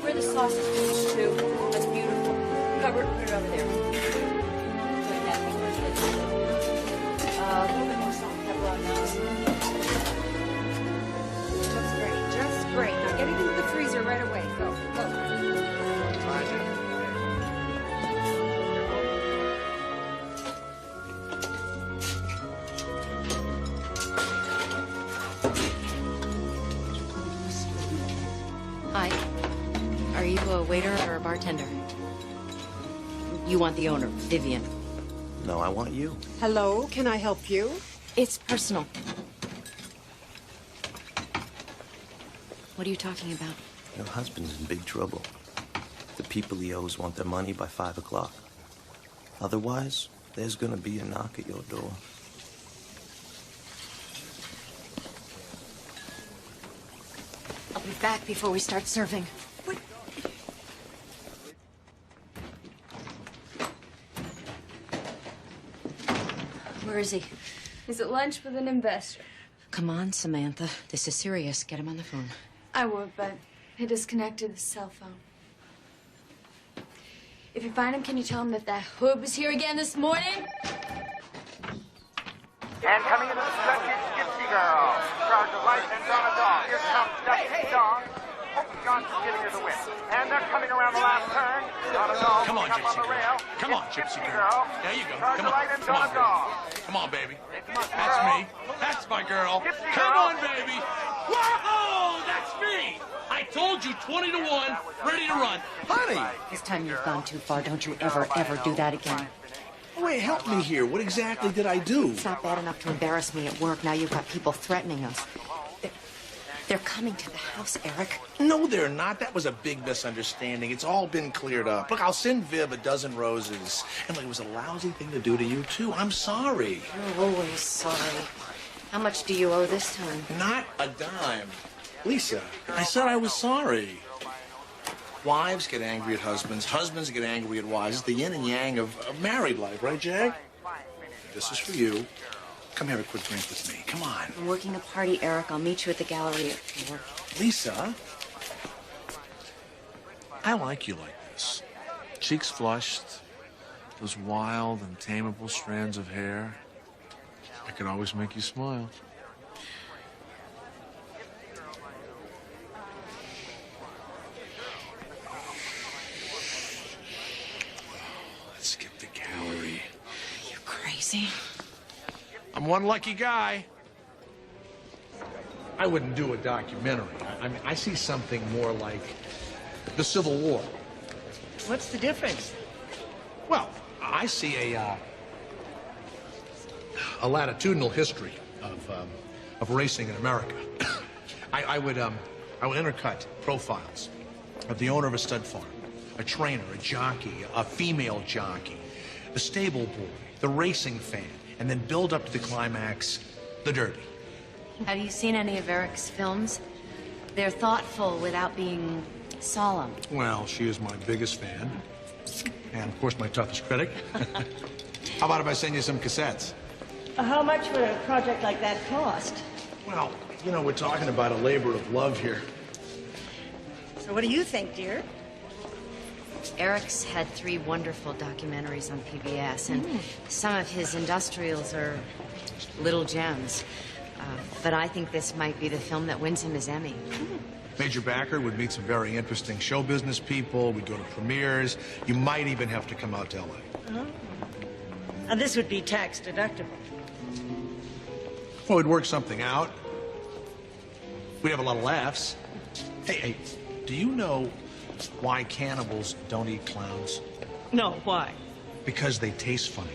Where the sauce is finished too. That's beautiful. Cover it, put it over there. A little bit more salt and pepper on those. Looks great, just great. Now get it into the freezer right away. Go, go. Hi. Are you a waiter or a bartender? You want the owner, Vivian. No, I want you. Hello, can I help you? It's personal. What are you talking about? Your husband's in big trouble. The people he owes want their money by 5 o'clock. Otherwise, there's gonna be a knock at your door. I'll be back before we start serving. What? Where is he? He's at lunch with an investor. Come on, Samantha. This is serious. Get him on the phone. I would, but he disconnected his cell phone. If you find him, can you tell him that hood was here again this morning? And coming into the stretch is Gypsy Girl. Charge of life and on a dog. Here comes Dusty Dog. Hope Johnson's giving her the win. And they're coming around the last turn. On a dog. Come on, up Gypsy on the girl. rail. Come on, It's Gypsy girl. There you go. Charge Come of on. light and Come on on, a dog. baby. Come on, baby. That's That's me. That's my girl. Gypsy Come girl. on, baby. Whoa! That's me. I told you 20 to 1, ready to run. Honey! This time you've gone too far. Don't you ever do that again. Wait, help me here. What exactly did I do? It's not bad enough to embarrass me at work. Now you've got people threatening us. They're coming to the house, Eric. No, they're not. That was a big misunderstanding. It's all been cleared up. Look, I'll send Viv a dozen roses. And look, it was a lousy thing to do to you, too. I'm sorry. You're always sorry. How much do you owe this time? Not a dime. Lisa, I said I was sorry. Wives get angry at husbands. Husbands get angry at wives. It's the yin and yang of married life, right, Jag? This is for you. Come have a quick drink with me. Come on. I'm working a party, Eric. I'll meet you at the gallery at 4. Lisa, I like you like this. Cheeks flushed, those wild and tameable strands of hair. I could always make you smile. Let's skip the gallery. You crazy? I'm one lucky guy. I wouldn't do a documentary. I mean, I see something more like the Civil War. What's the difference? Well, I see a latitudinal history of racing in America. I would intercut profiles of the owner of a stud farm, a trainer, a jockey, a female jockey, the stable boy, the racing fan, and then build up to the climax, the Derby. Have you seen any of Eric's films? They're thoughtful without being solemn. Well, she is my biggest fan, and of course my toughest critic. How about if I send you some cassettes? How much would a project like that cost? Well, you know, we're talking about a labor of love here. So what do you think, dear? Eric's had 3 wonderful documentaries on PBS, and some of his industrials are little gems. But I think this might be the film that wins him his Emmy. Major backer would meet some very interesting show business people. We'd go to premieres. You might even have to come out to L.A. And this would be tax deductible. Well, we'd work something out. We'd have a lot of laughs. Hey, do you know why cannibals don't eat clowns? No, why? Because they taste funny.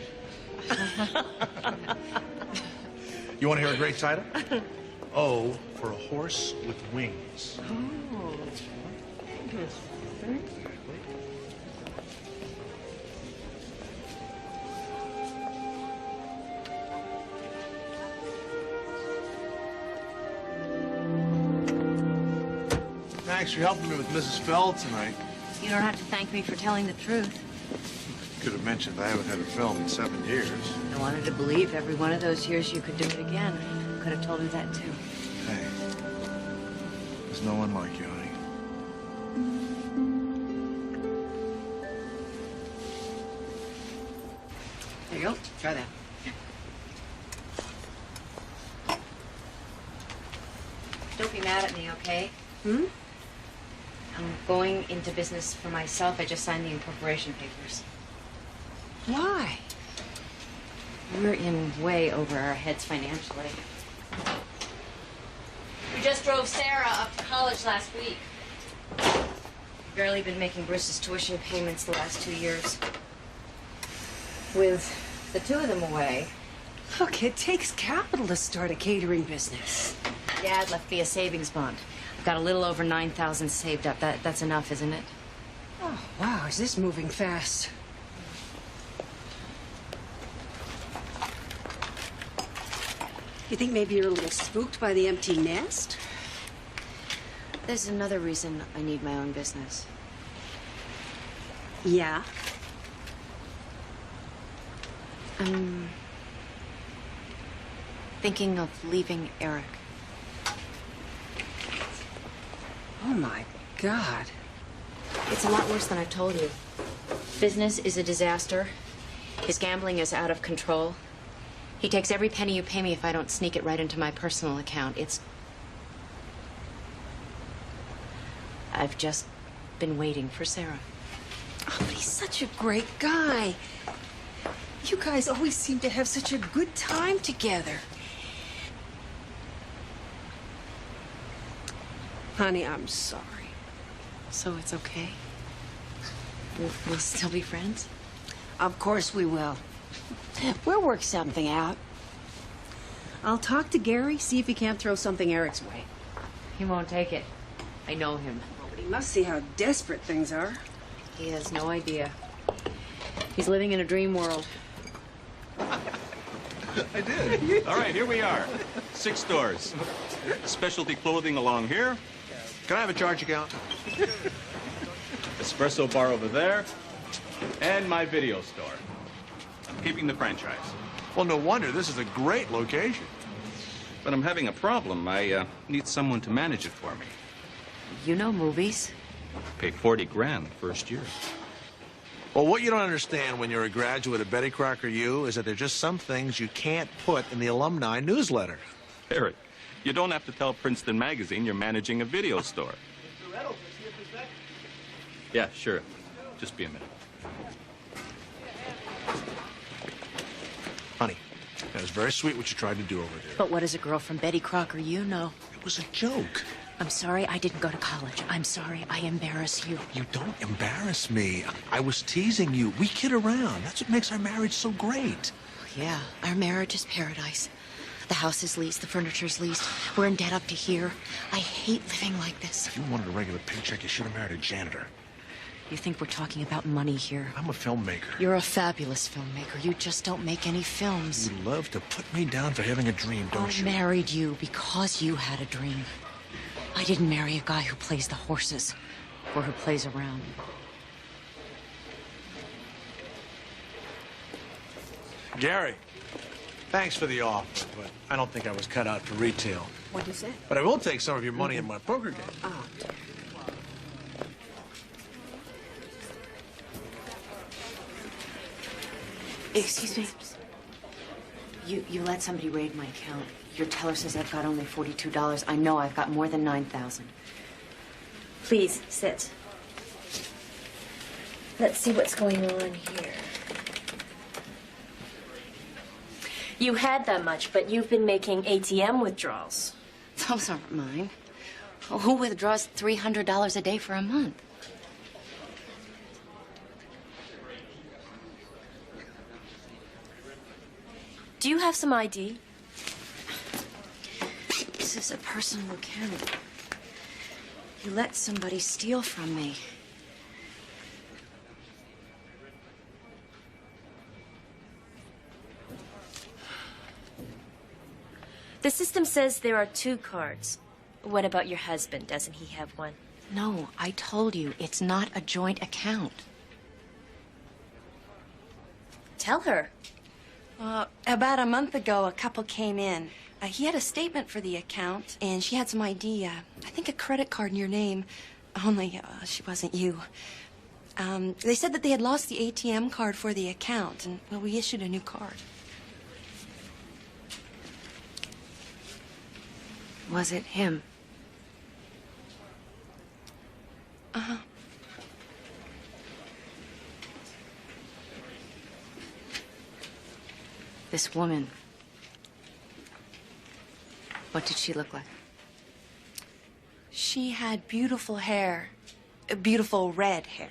You want to hear a great title? O for a horse with wings. Oh, interesting. Thanks for helping me with Mrs. Feld tonight. You don't have to thank me for telling the truth. Could have mentioned I haven't had a film in 7 years. I wanted to believe every one of those years you could do it again. Could have told her that, too. Hey, There's no one like you, honey. There you go. Try that. Don't be mad at me, okay? Hmm? I'm going into business for myself. I just signed the incorporation papers. Why? We're in way over our heads financially. We just drove Sarah up to college last week. Barely been making Bruce's tuition payments the last 2 years. With the two of them away. Look, it takes capital to start a catering business. Dad left me a savings bond. I've got a little over 9,000 saved up. That's enough, isn't it? Oh, wow, is this moving fast? You think maybe you're a little spooked by the empty nest? There's another reason I need my own business. Yeah. I'm thinking of leaving Eric. Oh, my God. It's a lot worse than I told you. Business is a disaster. His gambling is out of control. He takes every penny you pay me if I don't sneak it right into my personal account. I've just been waiting for Sarah. Oh, but he's such a great guy. You guys always seem to have such a good time together. Honey, I'm sorry. So it's okay? We'll still be friends? Of course we will. We'll work something out. I'll talk to Gary, see if he can't throw something Eric's way. He won't take it. I know him. But he must see how desperate things are. He has no idea. He's living in a dream world. I did. All right, here we are. 6 stores. Specialty clothing along here. Can I have a charge account? Espresso bar over there. And my video store. I'm keeping the franchise. Well, no wonder. This is a great location. But I'm having a problem. I need someone to manage it for me. You know movies. Pay 40 grand the first year. Well, what you don't understand when you're a graduate of Betty Crocker U is that there's just some things you can't put in the alumni newsletter. Eric, you don't have to tell Princeton Magazine you're managing a video store. Yeah, sure. Just be a minute. Honey, that was very sweet what you tried to do over there. But what does a girl from Betty Crocker you know? It was a joke. I'm sorry I didn't go to college. I'm sorry I embarrass you. You don't embarrass me. I was teasing you. We kid around. That's what makes our marriage so great. Yeah, our marriage is paradise. The house is leased, the furniture's leased. We're in debt up to here. I hate living like this. If you wanted a regular paycheck, you should have married a janitor. You think we're talking about money here? I'm a filmmaker. You're a fabulous filmmaker. You just don't make any films. You love to put me down for having a dream, don't you? I married you because you had a dream. I didn't marry a guy who plays the horses or who plays around. Gary, thanks for the offer, but I don't think I was cut out for retail. What'd you say? But I will take some of your money in my poker game. Oh, dear. Excuse me. You let somebody raid my account. Your teller says I've got only $42. I know I've got more than 9,000. Please, sit. Let's see what's going on here. You had that much, but you've been making ATM withdrawals. Those aren't mine. Who withdraws $300 a day for a month? Do you have some ID? This is a personal account. You let somebody steal from me. The system says there are 2 cards. What about your husband? Doesn't he have one? No, I told you, it's not a joint account. Tell her. About a month ago, a couple came in. He had a statement for the account, and she had some ID. I think a credit card in your name, only she wasn't you. They said that they had lost the ATM card for the account, and, well, we issued a new card. Was it him? Uh-huh. This woman. What did she look like? She had beautiful hair. Beautiful red hair.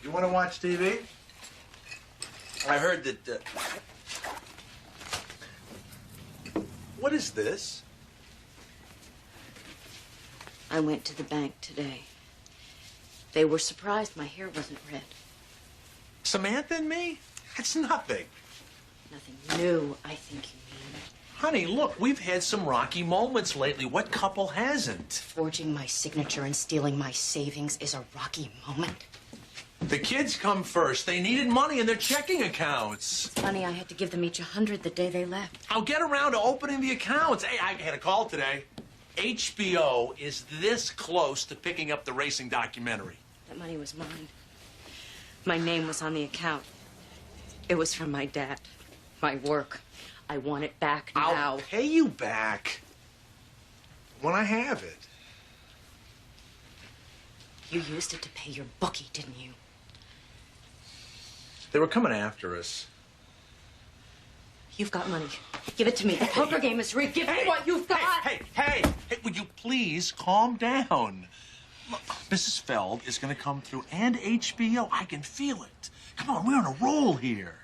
You want to watch TV? I heard that. What is this? I went to the bank today. They were surprised my hair wasn't red. Samantha and me? That's nothing. Nothing new, I think you mean. Honey, look, we've had some rocky moments lately. What couple hasn't? Forging my signature and stealing my savings is a rocky moment. The kids come first. They needed money in their checking accounts. It's funny, I had to give them each $100 the day they left. I'll get around to opening the accounts. Hey, I had a call today. HBO is this close to picking up the racing documentary. That money was mine. My name was on the account. It was from my dad. My work. I want it back now. I'll pay you back when I have it. You used it to pay your bookie, didn't you? They were coming after us. You've got money. Give it to me. The poker game is rigged. Give me what you've got. Hey, would you please calm down? Look, Mrs. Feld is going to come through, and HBO. I can feel it. Come on, we're on a roll here.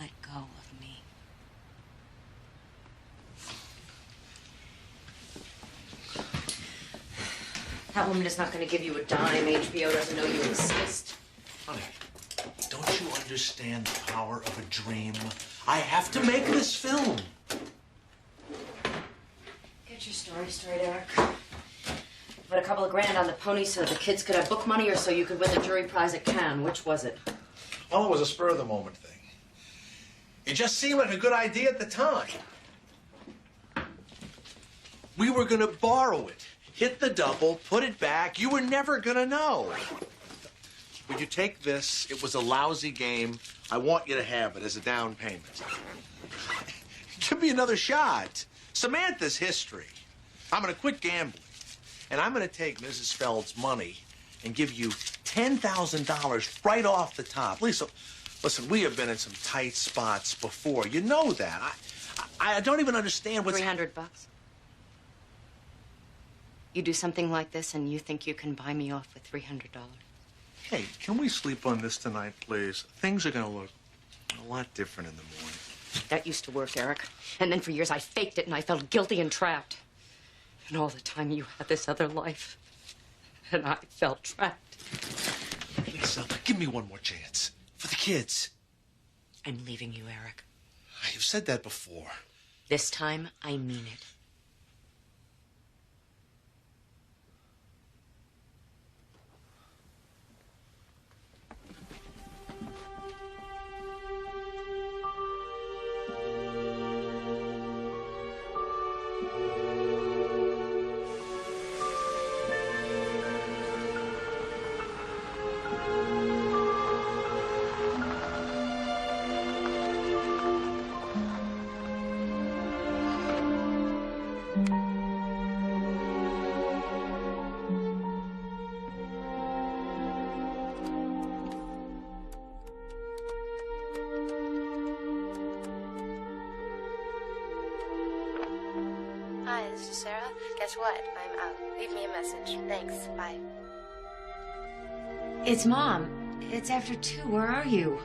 Let go of me. That woman is not going to give you a dime. HBO doesn't know you exist. Honey, don't you understand the power of a dream? I have to make this film. Get your story straight, Eric. Put a couple of grand on the pony so the kids could have book money or so you could win the jury prize at Cannes. Which was it? Well, it was a spur-of-the-moment thing. It just seemed like a good idea at the time. We were going to borrow it, hit the double, put it back. You were never going to know. Would you take this? It was a lousy game. I want you to have it as a down payment. Give me another shot. Samantha's history. I'm going to quit gambling. And I'm going to take Mrs. Feld's money and give you $10,000 right off the top. Lisa, listen, we have been in some tight spots before. You know that. I don't even understand what's... $300. You do something like this and you think you can buy me off with $300. Hey, can we sleep on this tonight, please? Things are going to look a lot different in the morning. That used to work, Eric. And then for years I faked it and I felt guilty and trapped. And all the time you had this other life. And I felt trapped. Lisa, give me one more chance. For the kids. I'm leaving you, Eric. You've said that before. This time, I mean it. Hi, this is Sarah. Guess what? I'm out. Leave me a message. Thanks. Bye. It's Mom. It's after 2. Where are you?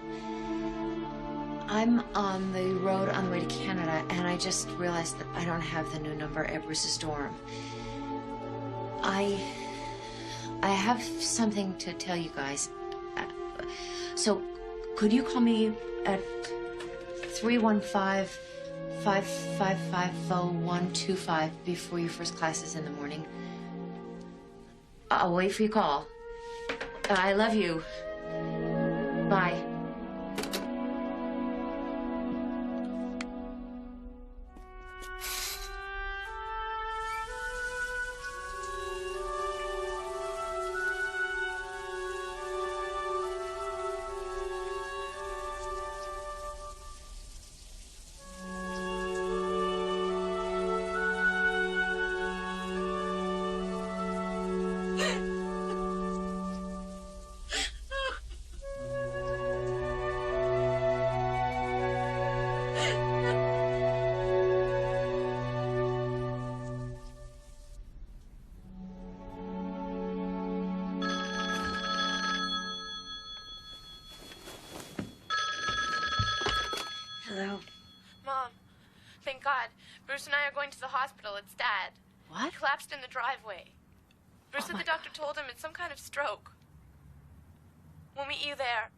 I'm on the road on the way to Canada, and I just realized that I don't have the new number at Bruce's dorm. I have something to tell you guys. So, could you call me at 315-555-0125 before your first class is in the morning? I'll wait for your call. I love you. Bye. Hello. Mom, thank God. Bruce and I are going to the hospital. It's Dad. What? He collapsed in the driveway. Bruce said the doctor told him it's some kind of stroke. We'll meet you there.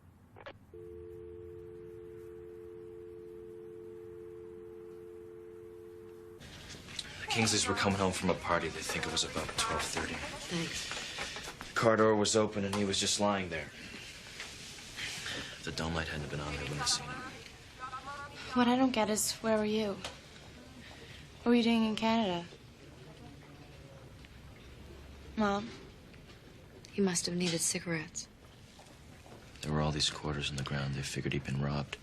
The Kingsleys were coming home from a party. They think it was about 12:30. Thanks. The car door was open and he was just lying there. If the dome light hadn't been on, they wouldn't have seen him. What I don't get is, where were you? What were you doing in Canada? Mom? He must have needed cigarettes. There were all these quarters in the ground. They figured he'd been robbed.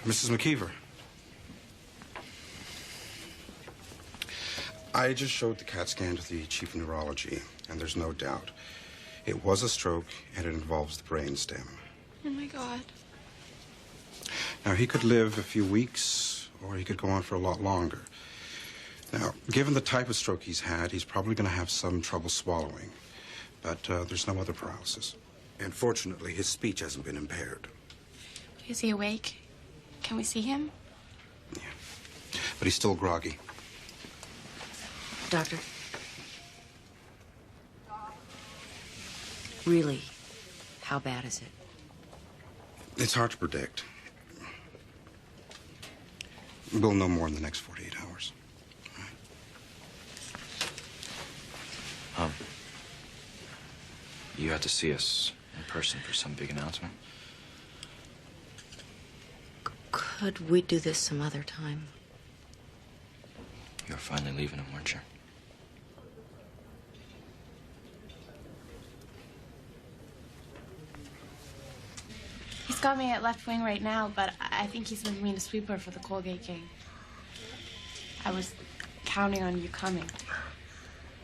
Mrs. McKeever. I just showed the CAT scan to the chief of neurology, and there's no doubt. It was a stroke, and it involves the brain stem. Oh, my God. Now, he could live a few weeks, or he could go on for a lot longer. Now, given the type of stroke he's had, he's probably going to have some trouble swallowing. But there's no other paralysis. And fortunately, his speech hasn't been impaired. Is he awake? Can we see him? Yeah. But he's still groggy. Doctor? Really, how bad is it? It's hard to predict. We'll know more in the next 48 hours. You had to see us in person for some big announcement? Could we do this some other time? You were finally leaving him, weren't you? He's got me at left wing right now, but I think he's moving me to sweeper for the Colgate game. I was counting on you coming.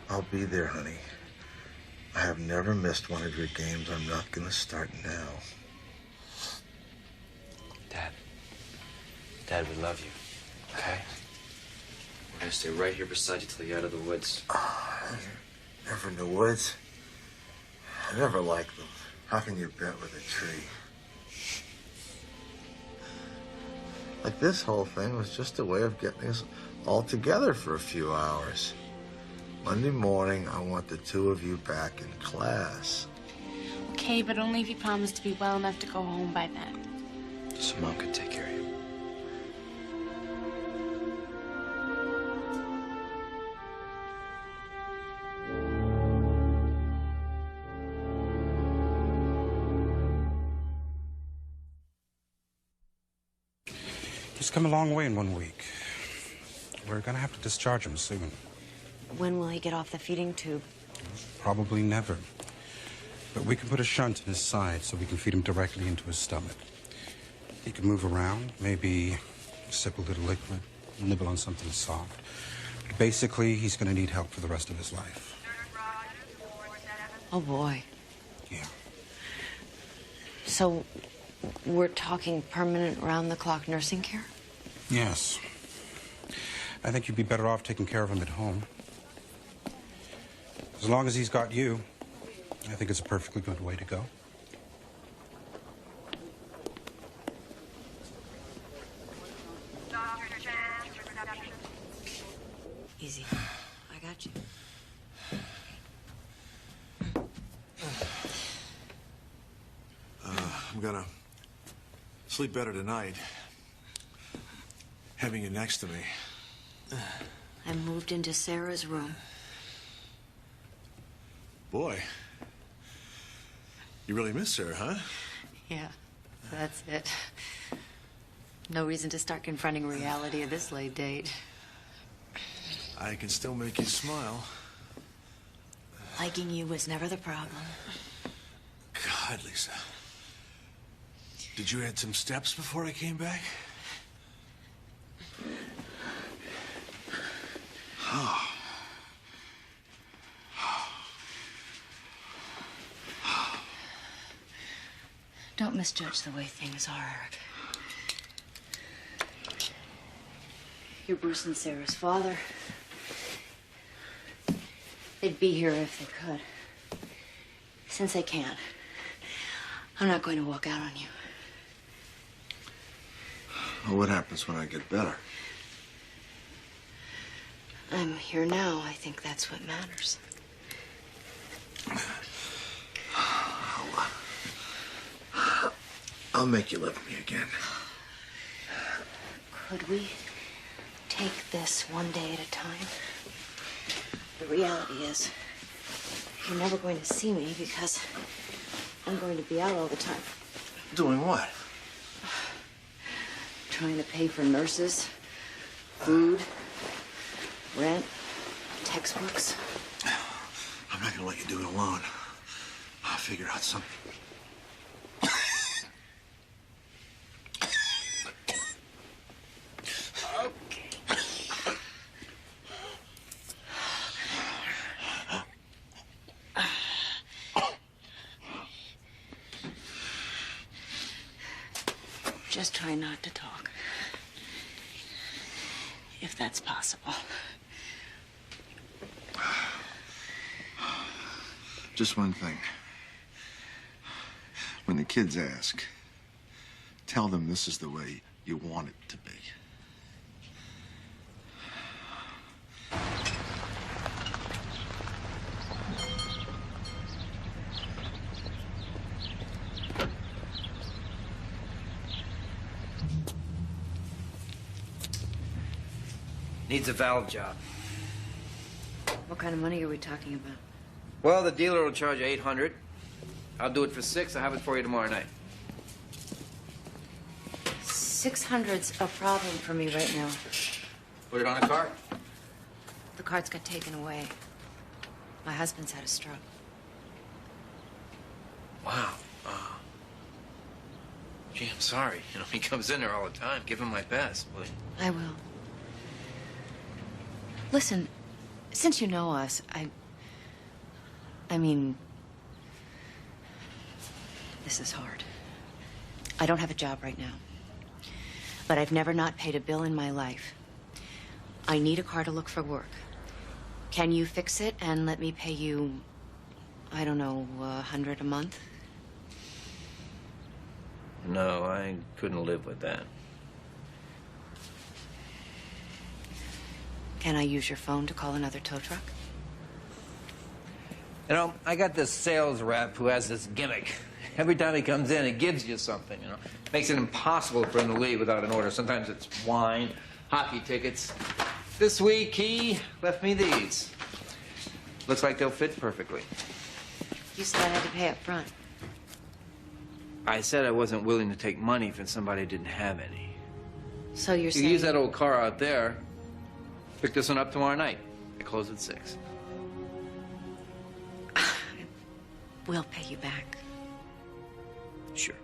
I'll be there, honey. I have never missed one of your games. I'm not gonna start now. Dad, we love you, okay? We're gonna stay right here beside you till you're out of the woods. Never in the woods. I never liked them. How can you bet with a tree? Like, this whole thing was just a way of getting us all together for a few hours. Monday morning, I want the two of you back in class. Okay, but only if you promise to be well enough to go home by then. So Mom could take care of you. He's come a long way in 1 week. We're gonna have to discharge him soon. When will he get off the feeding tube? Probably never. But we can put a shunt in his side so we can feed him directly into his stomach. He can move around, maybe sip a little liquid, nibble on something soft. Basically, he's gonna need help for the rest of his life. Oh, boy. Yeah. So, we're talking permanent round-the-clock nursing care? Yes. I think you'd be better off taking care of him at home. As long as he's got you, I think it's a perfectly good way to go. Easy. I got you. I'm gonna sleep better tonight, having you next to me. I moved into Sarah's room. Boy, you really miss her, huh? Yeah, that's it. No reason to start confronting reality at this late date. I can still make you smile. Liking you was never the problem. God, Lisa. Did you add some steps before I came back? Oh. Don't misjudge the way things are, Eric. You're Bruce and Sarah's father. They'd be here if they could. Since they can't, I'm not going to walk out on you. Well, what happens when I get better? I'm here now. I think that's what matters. I'll make you love me again. Could we take this one day at a time? The reality is, you're never going to see me because I'm going to be out all the time. Doing what? Trying to pay for nurses, food, rent, textbooks. I'm not gonna let you do it alone. I'll figure out something. Just try not to talk. If that's possible. Just one thing. When the kids ask, tell them this is the way you want it to be. Needs a valve job. What kind of money are we talking about? Well, the dealer will charge you $800. I'll do it for $6. I'll have it for you tomorrow night. 600's a problem for me right now. Put it on a cart. The carts got taken away. My husband's had a stroke. Wow. Gee, I'm sorry. You know, he comes in there all the time. Give him my best, will you? I will. Listen, since you know us, I mean, this is hard. I don't have a job right now, but I've never not paid a bill in my life. I need a car to look for work. Can you fix it and let me pay you, I don't know, $100 a month? No, I couldn't live with that. Can I use your phone to call another tow truck? You know, I got this sales rep who has this gimmick. Every time he comes in, he gives you something, you know. Makes it impossible for him to leave without an order. Sometimes it's wine, hockey tickets. This week, he left me these. Looks like they'll fit perfectly. You said I had to pay up front. I said I wasn't willing to take money from somebody who didn't have any. So you're You saying... can use that old car out there. Pick this one up tomorrow night. I close at 6. We'll pay you back. Sure.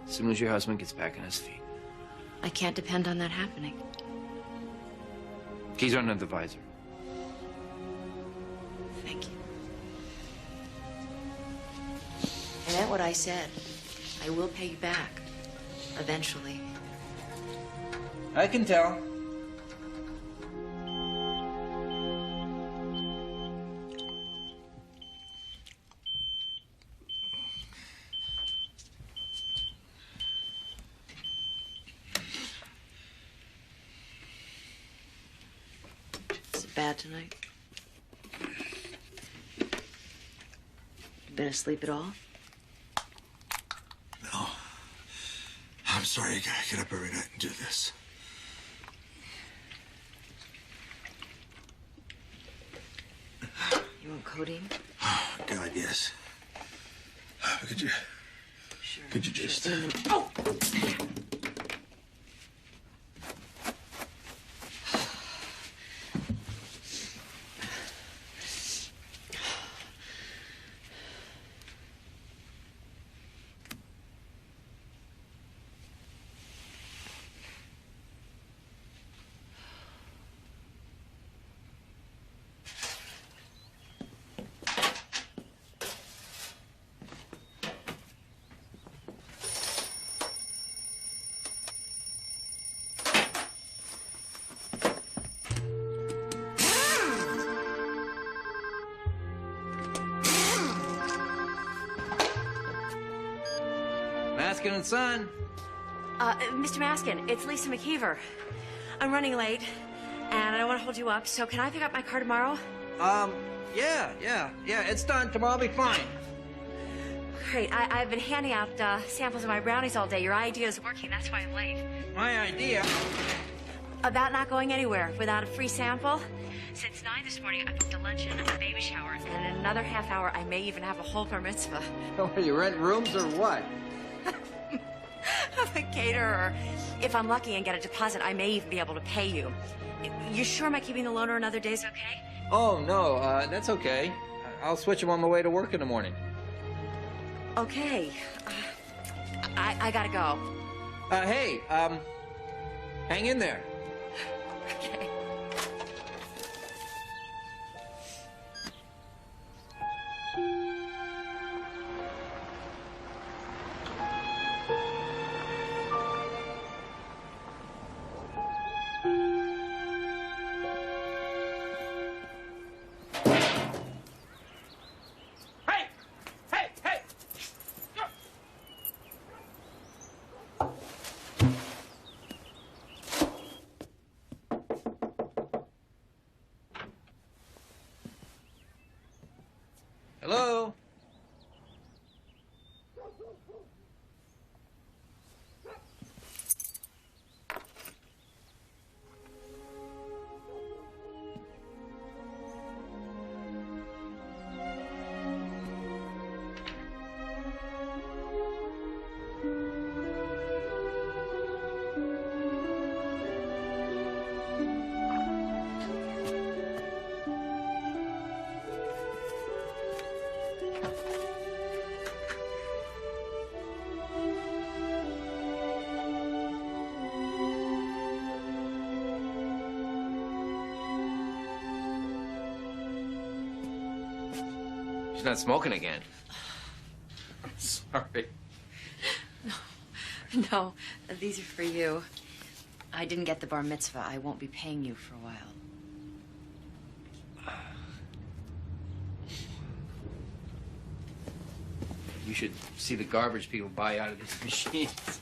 As soon as your husband gets back on his feet. I can't depend on that happening. Keys are under the visor. Thank you. I meant what I said. I will pay you back. Eventually. I can tell. bad tonight? You been asleep at all? No. I'm sorry I gotta get up every night and do this. You want codeine? God, yes. Could you... Sure. Could you just... In a minute. Oh! Maskin and Son. Mr. Maskin, it's Lisa McKeever. I'm running late, and I don't want to hold you up, so can I pick up my car tomorrow? Yeah, it's done. Tomorrow I'll be fine. Great. I've been handing out samples of my brownies all day. Your idea is working. That's why I'm late. My idea? About not going anywhere without a free sample. Since 9 this morning, I booked a luncheon, a baby shower, and in another half hour, I may even have a whole bar mitzvah. Are you rent rooms or what? I'm a caterer. If I'm lucky and get a deposit, I may even be able to pay you. You sure my keeping the loaner another day's okay? Oh, no, that's okay. I'll switch them on my way to work in the morning. Okay. I gotta go. Hey, hang in there. Okay. Hello? She's not smoking again. Sorry. No, these are for you. I didn't get the bar mitzvah. I won't be paying you for a while. You should see the garbage people buy out of these machines.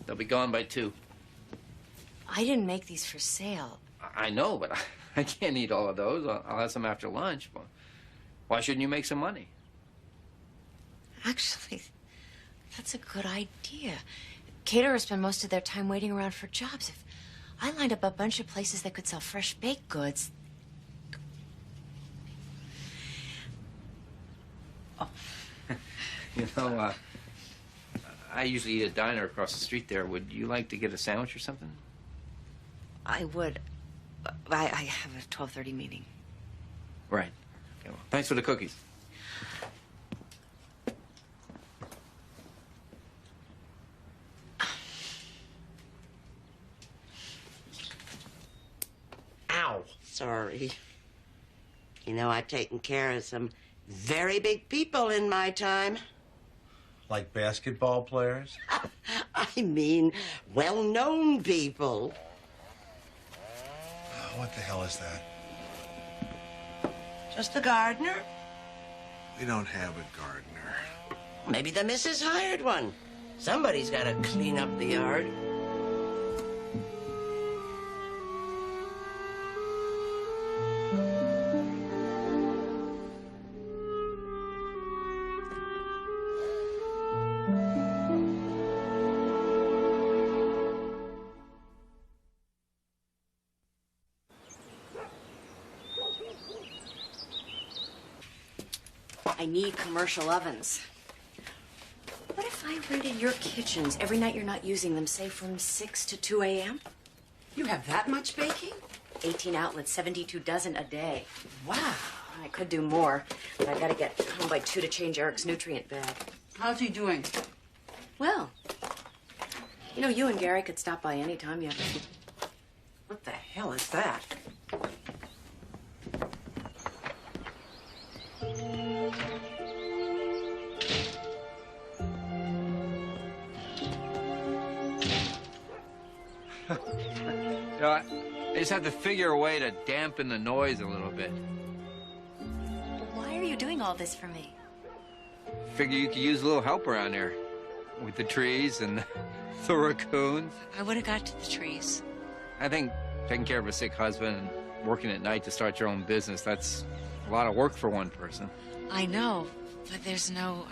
They'll be gone by 2. I didn't make these for sale. I know, but I can't eat all of those. I'll have some after lunch. Why shouldn't you make some money? Actually, that's a good idea. Caterers spend most of their time waiting around for jobs. If I lined up a bunch of places that could sell fresh baked goods... Oh. You know, I usually eat at a diner across the street there. Would you like to get a sandwich or something? I would. I have a 12:30 meeting. Right. Okay, well, thanks for the cookies. Ow. Sorry. You know, I've taken care of some very big people in my time. Like basketball players? I mean, well-known people. What the hell is that? Just the gardener? We don't have a gardener. Maybe the missus hired one. Somebody's got to clean up the yard. I need commercial ovens. What if I rented your kitchens every night you're not using them, say from 6 to 2 a.m.? You have that much baking? 18 outlets, 72 dozen a day. Wow. I could do more, but I gotta get home by 2 to change Eric's nutrient bag. How's he doing? Well, you know, you and Gary could stop by any time you have to. What the hell is that? You know, I just have to figure a way to dampen the noise a little bit. Why are you doing all this for me? Figure you could use a little help around here with the trees and the raccoons. I would have got to the trees. I think taking care of a sick husband and working at night to start your own business, that's a lot of work for one person. I know, but there's no...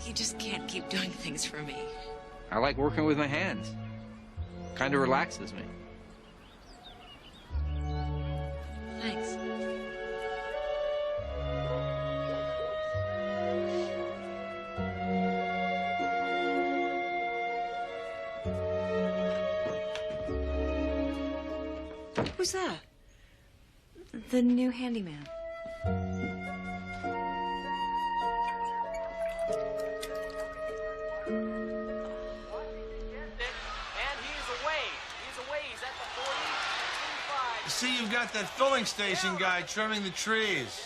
You just can't keep doing things for me. I like working with my hands. Kind of relaxes me. Thanks. Who's that? The new handyman. See, you've got that filling station guy trimming the trees.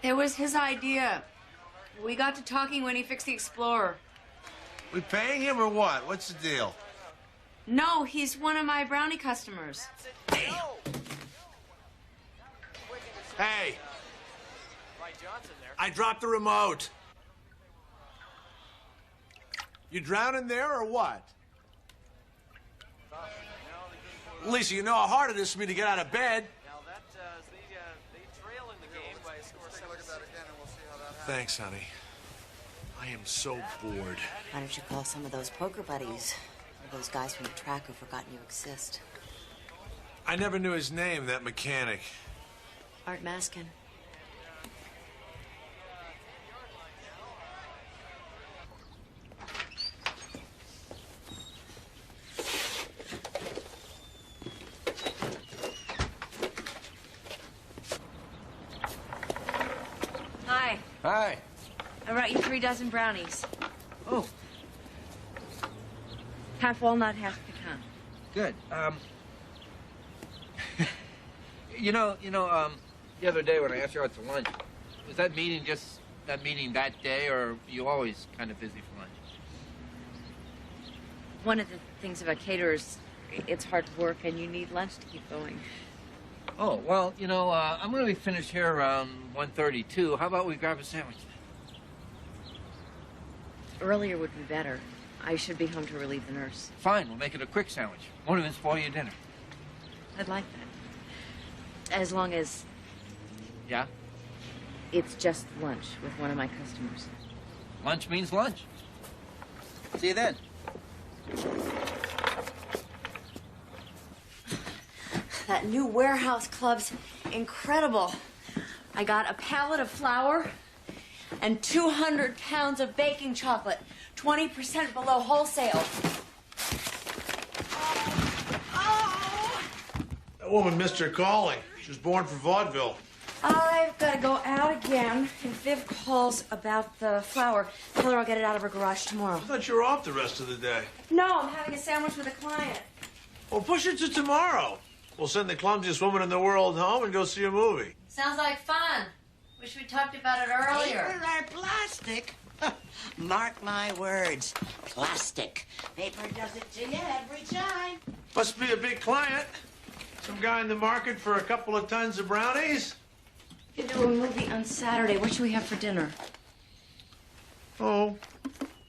It was his idea. We got to talking when he fixed the Explorer. We paying him or what? What's the deal? No, he's one of my brownie customers. Hey! I dropped the remote. You drowning there or what? Lisa, you know how hard it is for me to get out of bed. Thanks, honey. I am so bored. Why don't you call some of those poker buddies? Or those guys from the track who've forgotten you exist. I never knew his name, that mechanic. Art Maskin. Hi. Hi. I brought you 3 dozen brownies. Oh. Half walnut, half pecan. Good. The other day when I asked you out to lunch, was that meeting just that meeting that day, or are you always kind of busy for lunch? One of the things about caterers, it's hard work and you need lunch to keep going. Oh, well, I'm going to be finished here around 1:32. How about we grab a sandwich? Earlier would be better. I should be home to relieve the nurse. Fine, we'll make it a quick sandwich. Won't even spoil your dinner. I'd like that. As long as Yeah? it's just lunch with one of my customers. Lunch means lunch. See you then. That new warehouse club's incredible. I got a pallet of flour and 200 pounds of baking chocolate, 20% below wholesale. That woman missed her calling. She was born for vaudeville. I've got to go out again. If Viv calls about the flour, tell her I'll get it out of her garage tomorrow. I thought you were off the rest of the day. No, I'm having a sandwich with a client. Well, push it to tomorrow. We'll send the clumsiest woman in the world home and go see a movie. Sounds like fun. Wish we talked about it earlier. Paper or plastic? Mark my words. Plastic. Paper does it to you every time. Must be a big client. Some guy in the market for a couple of tons of brownies? You do a movie on Saturday. What should we have for dinner? Oh,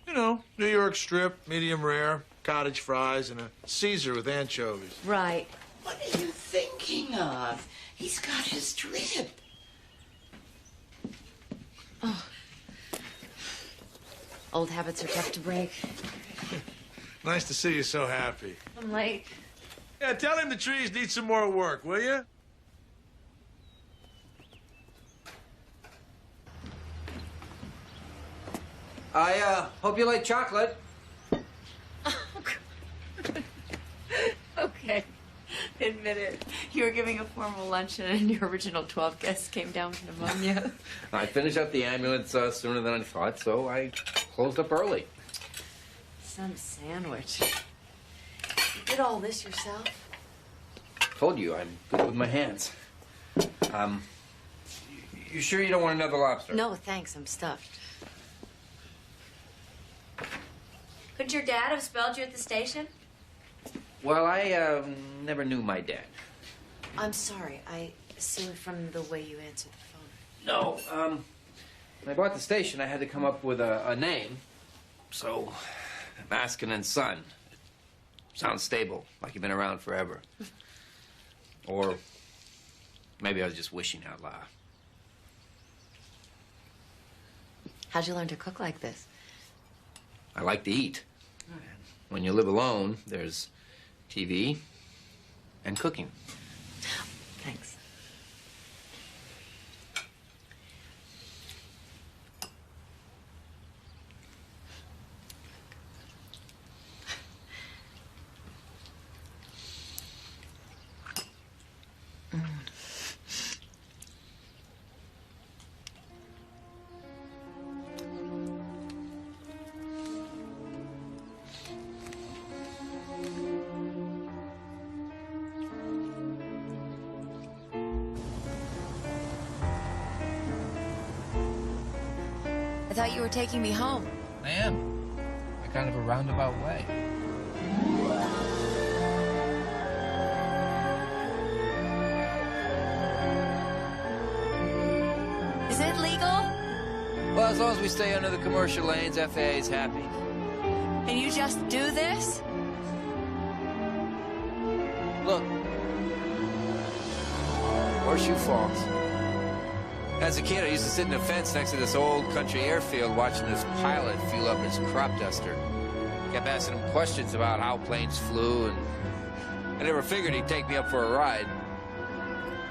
New York strip, medium rare, cottage fries, and a Caesar with anchovies. Right. What are you thinking of? He's got his trip. Oh. Old habits are tough to break. Nice to see you so happy. I'm late. Yeah, tell him the trees need some more work, will you? I hope you like chocolate. Okay. Admit it. You were giving a formal luncheon and your original 12 guests came down with pneumonia. I finished up the ambulance sooner than I thought, so I closed up early. Some sandwich. You did all this yourself? Told you, I'm good with my hands. You sure you don't want another lobster? No, thanks. I'm stuffed. Couldn't your dad have spelled you at the station? Well, I never knew my dad. I'm sorry. I assumed from the way you answered the phone. No, when I bought the station, I had to come up with a name. So, Maskin and Son. Sounds stable, like you've been around forever. Or maybe I was just wishing out loud. How'd you learn to cook like this? I like to eat. When you live alone, there's TV and cooking. Thanks. I thought you were taking me home. I am. In kind of a roundabout way. Is it legal? Well, as long as we stay under the commercial lanes, FAA is happy. And you just do this? Look. Horseshoe Falls. As a kid, I used to sit in a fence next to this old country airfield watching this pilot fuel up his crop duster. Kept asking him questions about how planes flew, and I never figured he'd take me up for a ride.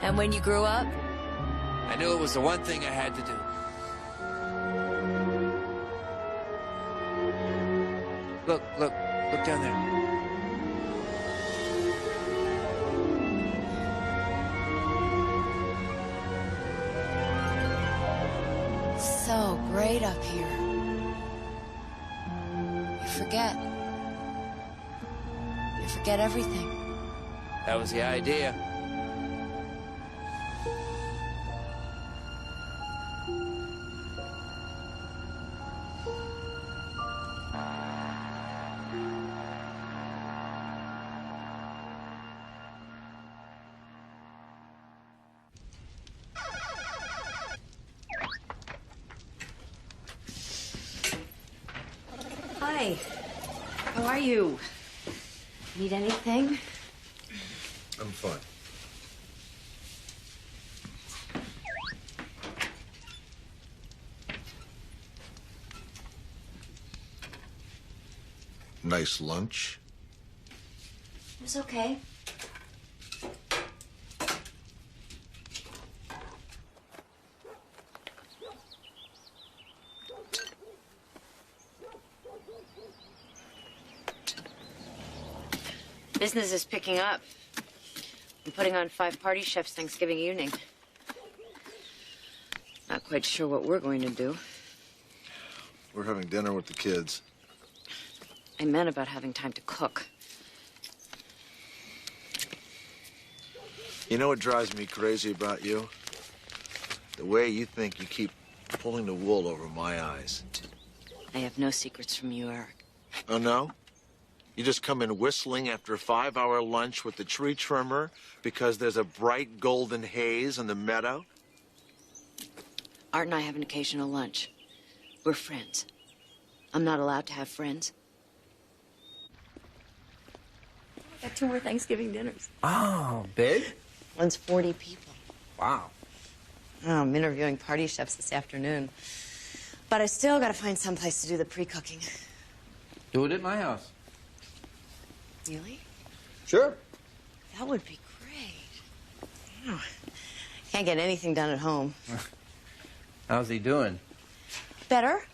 And when you grew up? I knew it was the one thing I had to do. Look down there. So great up here. You forget. You forget everything. That was the idea. Hi. How are you? Need anything? I'm fine. Nice lunch. It was okay. Business is picking up. I'm putting on 5 party chefs Thanksgiving evening. Not quite sure what we're going to do. We're having dinner with the kids. I meant about having time to cook. You know what drives me crazy about you? The way you think you keep pulling the wool over my eyes. I have no secrets from you, Eric. Oh, no? You just come in whistling after a 5-hour lunch with the tree trimmer because there's a bright golden haze in the meadow? Art and I have an occasional lunch. We're friends. I'm not allowed to have friends. Got 2 more Thanksgiving dinners. Oh, big? One's 40 people. Wow. Oh, I'm interviewing party chefs this afternoon. But I still gotta find someplace to do the pre-cooking. Do it at my house. Really? Sure. That would be great. Oh, can't get anything done at home. How's he doing? Better.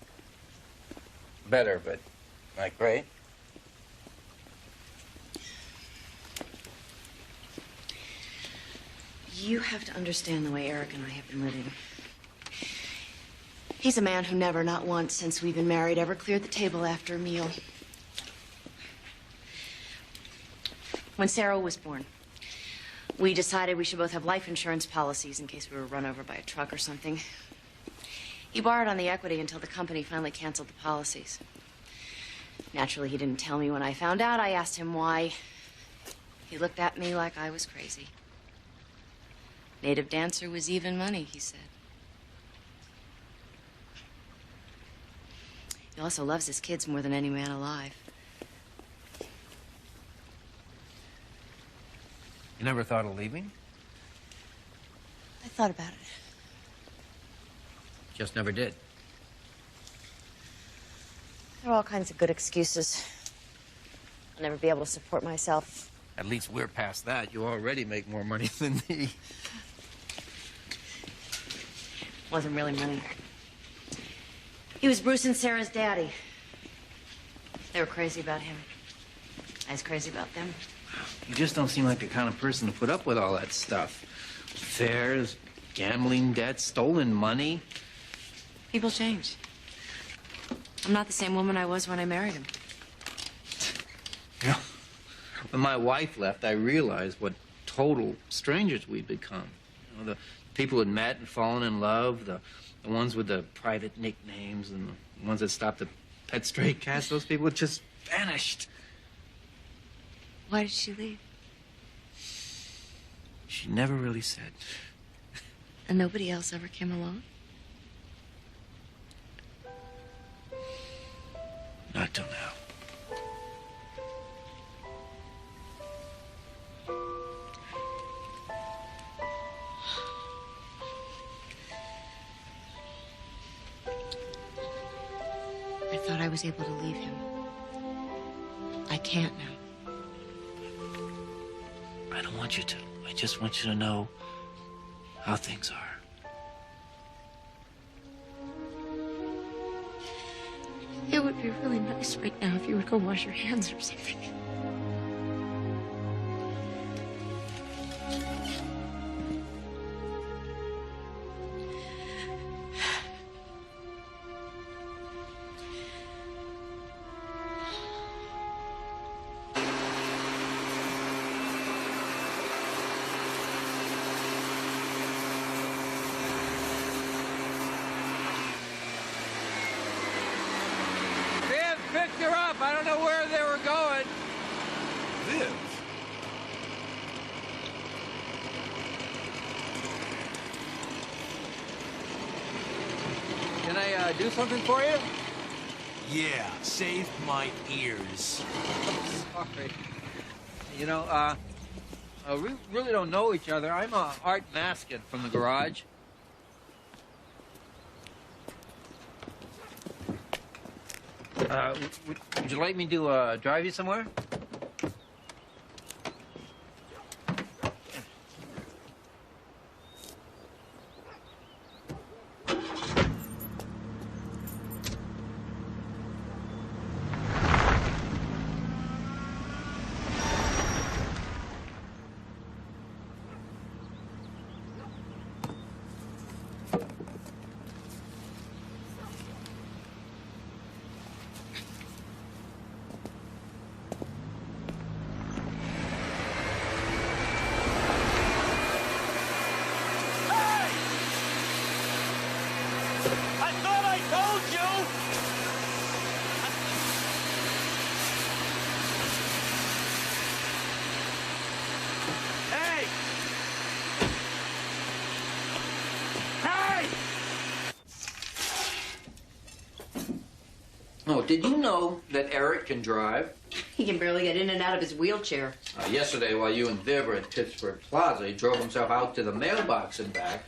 Better, but not great. You have to understand the way Eric and I have been living. He's a man who never, not once since we've been married, ever cleared the table after a meal. When Sarah was born, we decided we should both have life insurance policies in case we were run over by a truck or something. He borrowed on the equity until the company finally canceled the policies. Naturally, he didn't tell me when I found out. I asked him why. He looked at me like I was crazy. Native dancer was even money, he said. He also loves his kids more than any man alive. You never thought of leaving? I thought about it. Just never did. There are all kinds of good excuses. I'll never be able to support myself. At least we're past that. You already make more money than me. Wasn't really money. He was Bruce and Sarah's daddy. They were crazy about him. I was crazy about them. You just don't seem like the kind of person to put up with all that stuff. Affairs, gambling debts, stolen money. People change. I'm not the same woman I was when I married him. You know, when my wife left, I realized what total strangers we'd become. You know, the people who'd met and fallen in love, the ones with the private nicknames, and the ones that stopped at pet stray cats, those people just vanished. Why did she leave? She never really said. And nobody else ever came along? Not till now. I thought I was able to leave him. I can't now. I don't want you to. I just want you to know how things are. It would be really nice right now if you would go wash your hands or something. Picked her up. I don't know where they were going. Viv? Can I do something for you? Yeah, save my ears. Sorry. You know, we really don't know each other. I'm Art Maskin from the garage. Would you like me to drive you somewhere? I thought I told you! Hey! Hey! Oh, did you know that Eric can drive? He can barely get in and out of his wheelchair. Yesterday, while you and Viv were at Pittsburgh Plaza, he drove himself out to the mailbox and back.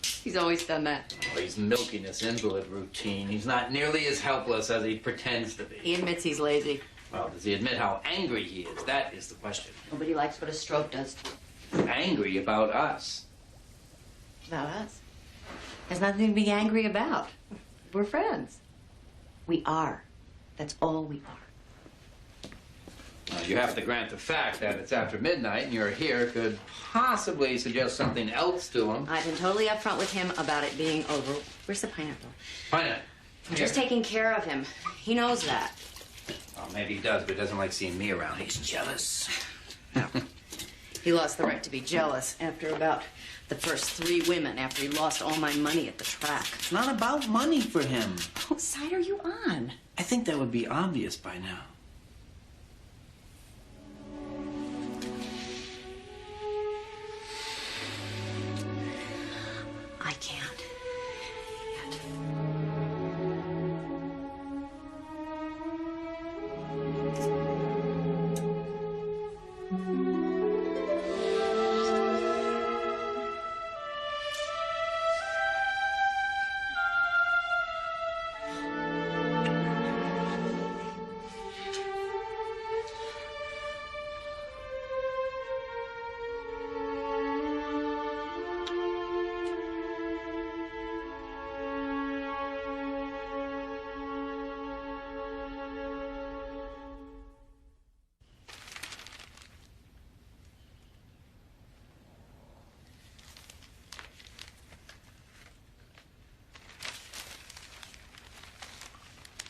He's always done that. Oh, he's milking this invalid routine. He's not nearly as helpless as he pretends to be. He admits he's lazy. Well, does he admit how angry he is? That is the question. Nobody likes what a stroke does to him. Angry about us. About us? There's nothing to be angry about. We're friends. We are That's all we are. You have to grant the fact that it's after midnight and you're here could possibly suggest something else to him. I've been totally upfront with him about it being over. Where's the pineapple? Pineapple. I'm just taking care of him. He knows that. Well, maybe he does, but he doesn't like seeing me around. He's jealous. He lost the right to be jealous after about the first 3 women after he lost all my money at the track. It's not about money for him. What side are you on? I think that would be obvious by now. I can't.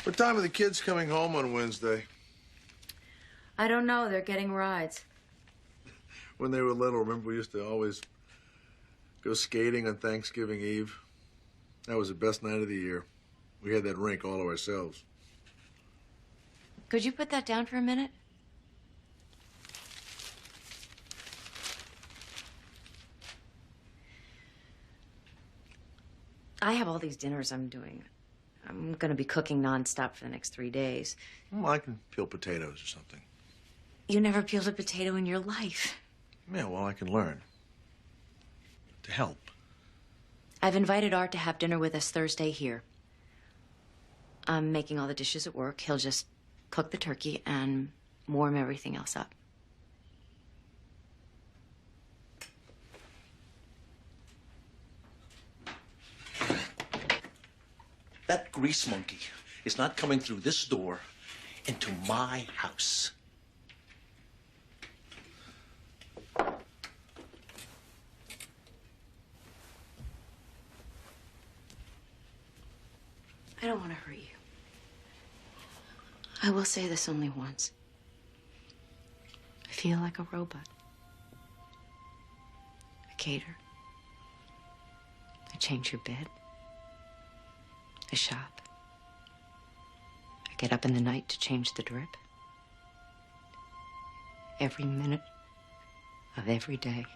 What time are the kids coming home on Wednesday? I don't know. They're getting rides. When they were little, remember we used to always go skating on Thanksgiving Eve? That was the best night of the year. We had that rink all to ourselves. Could you put that down for a minute? I have all these dinners I'm doing. I'm gonna be cooking nonstop for the next 3 days. Well, I can peel potatoes or something. You never peeled a potato in your life. Yeah, well, I can learn. To help. I've invited Art to have dinner with us Thursday here. I'm making all the dishes at work. He'll just cook the turkey and warm everything else up. That grease monkey is not coming through this door into my house. I don't want to hurt you. I will say this only once. I feel like a robot. I cater. I change your bed. I shop. I get up in the night to change the drip. Every minute of every day,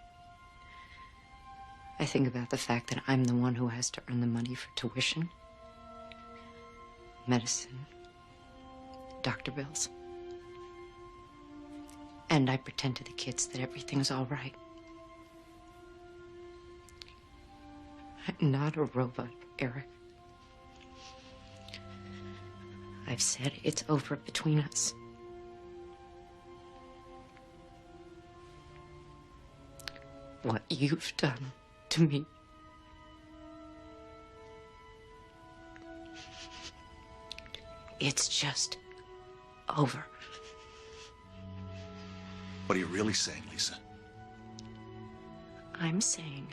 I think about the fact that I'm the one who has to earn the money for tuition, medicine, doctor bills. And I pretend to the kids that everything's all right. I'm not a robot, Eric. I've said it's over between us. What you've done to me. It's just over. What are you really saying, Lisa? I'm saying,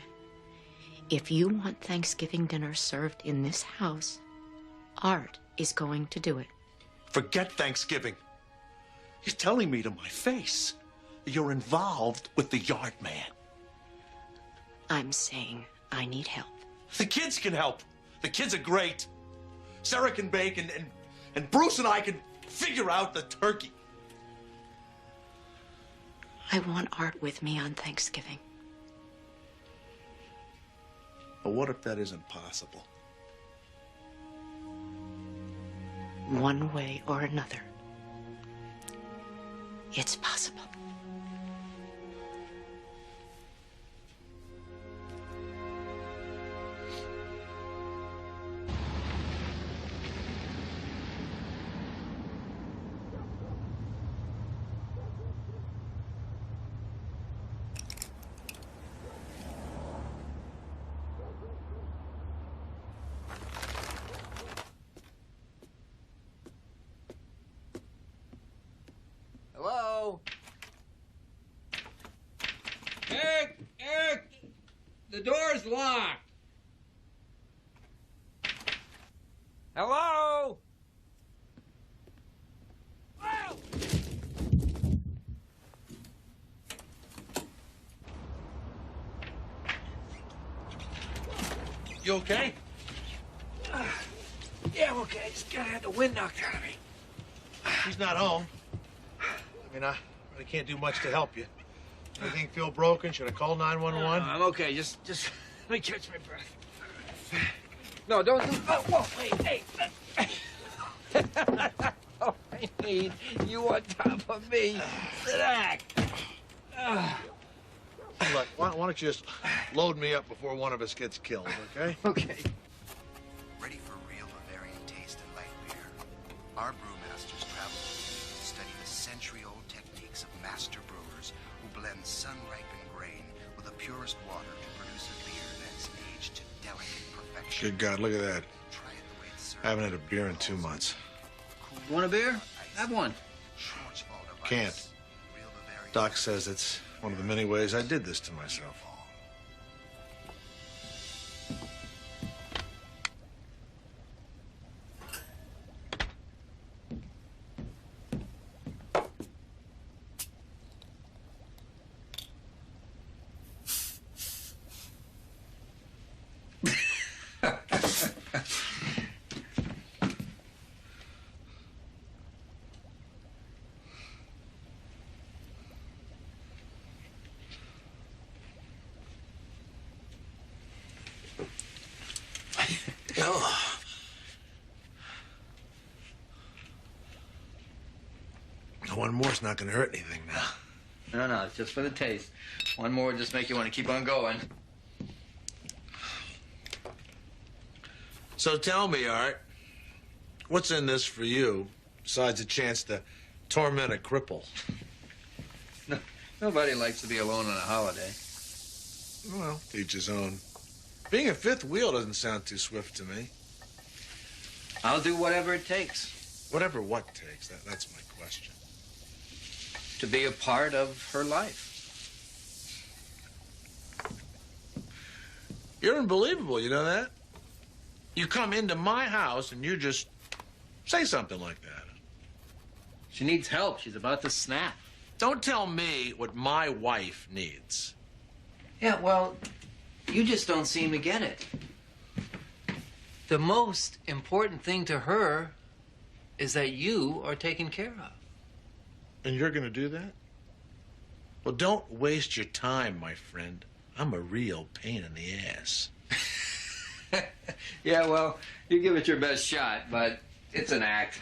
if you want Thanksgiving dinner served in this house, Art is going to do it. Forget Thanksgiving. You're telling me to my face you're involved with the yard man. I'm saying I need help. The kids can help. The kids are great. Sarah can bake, and Bruce and I can figure out the turkey. I want Art with me on Thanksgiving. But what if that isn't possible? One way or another, it's possible. door's locked. Hello? You okay? Yeah, I'm okay. Just gotta have the wind knocked out of me. He's not home. I mean, I really can't do much to help you. Anything feel broken? Should I call 911? I'm okay. Just let me catch my breath. No, don't do. Oh, whoa, wait, hey. Oh, I need you on top of me. Relax. Look, why don't you just load me up before one of us gets killed, okay? Okay. Ready for real Bavarian taste and light beer? Our brewmasters travel to study the century-old techniques of master brewers who blend sun-ripened grain with the purest water to produce a beer that's aged to delicate perfection. Good God, look at that. I haven't had a beer in 2 months. You want a beer? Have one. Can't. Doc says it's one of the many ways I did this to myself. One more's not gonna hurt anything now. No, it's just for the taste. One more will just make you want to keep on going. So tell me, Art, what's in this for you besides a chance to torment a cripple? No, nobody likes to be alone on a holiday. Well, each his own. Being a fifth wheel doesn't sound too swift to me. I'll do whatever it takes. Whatever what takes, that's my question. To be a part of her life. You're unbelievable, you know that? You come into my house and you just say something like that. She needs help. She's about to snap. Don't tell me what my wife needs. Yeah, well, you just don't seem to get it. The most important thing to her is that you are taken care of. And you're gonna do that? Well, don't waste your time, my friend. I'm a real pain in the ass. Yeah, well, you give it your best shot, but it's an act.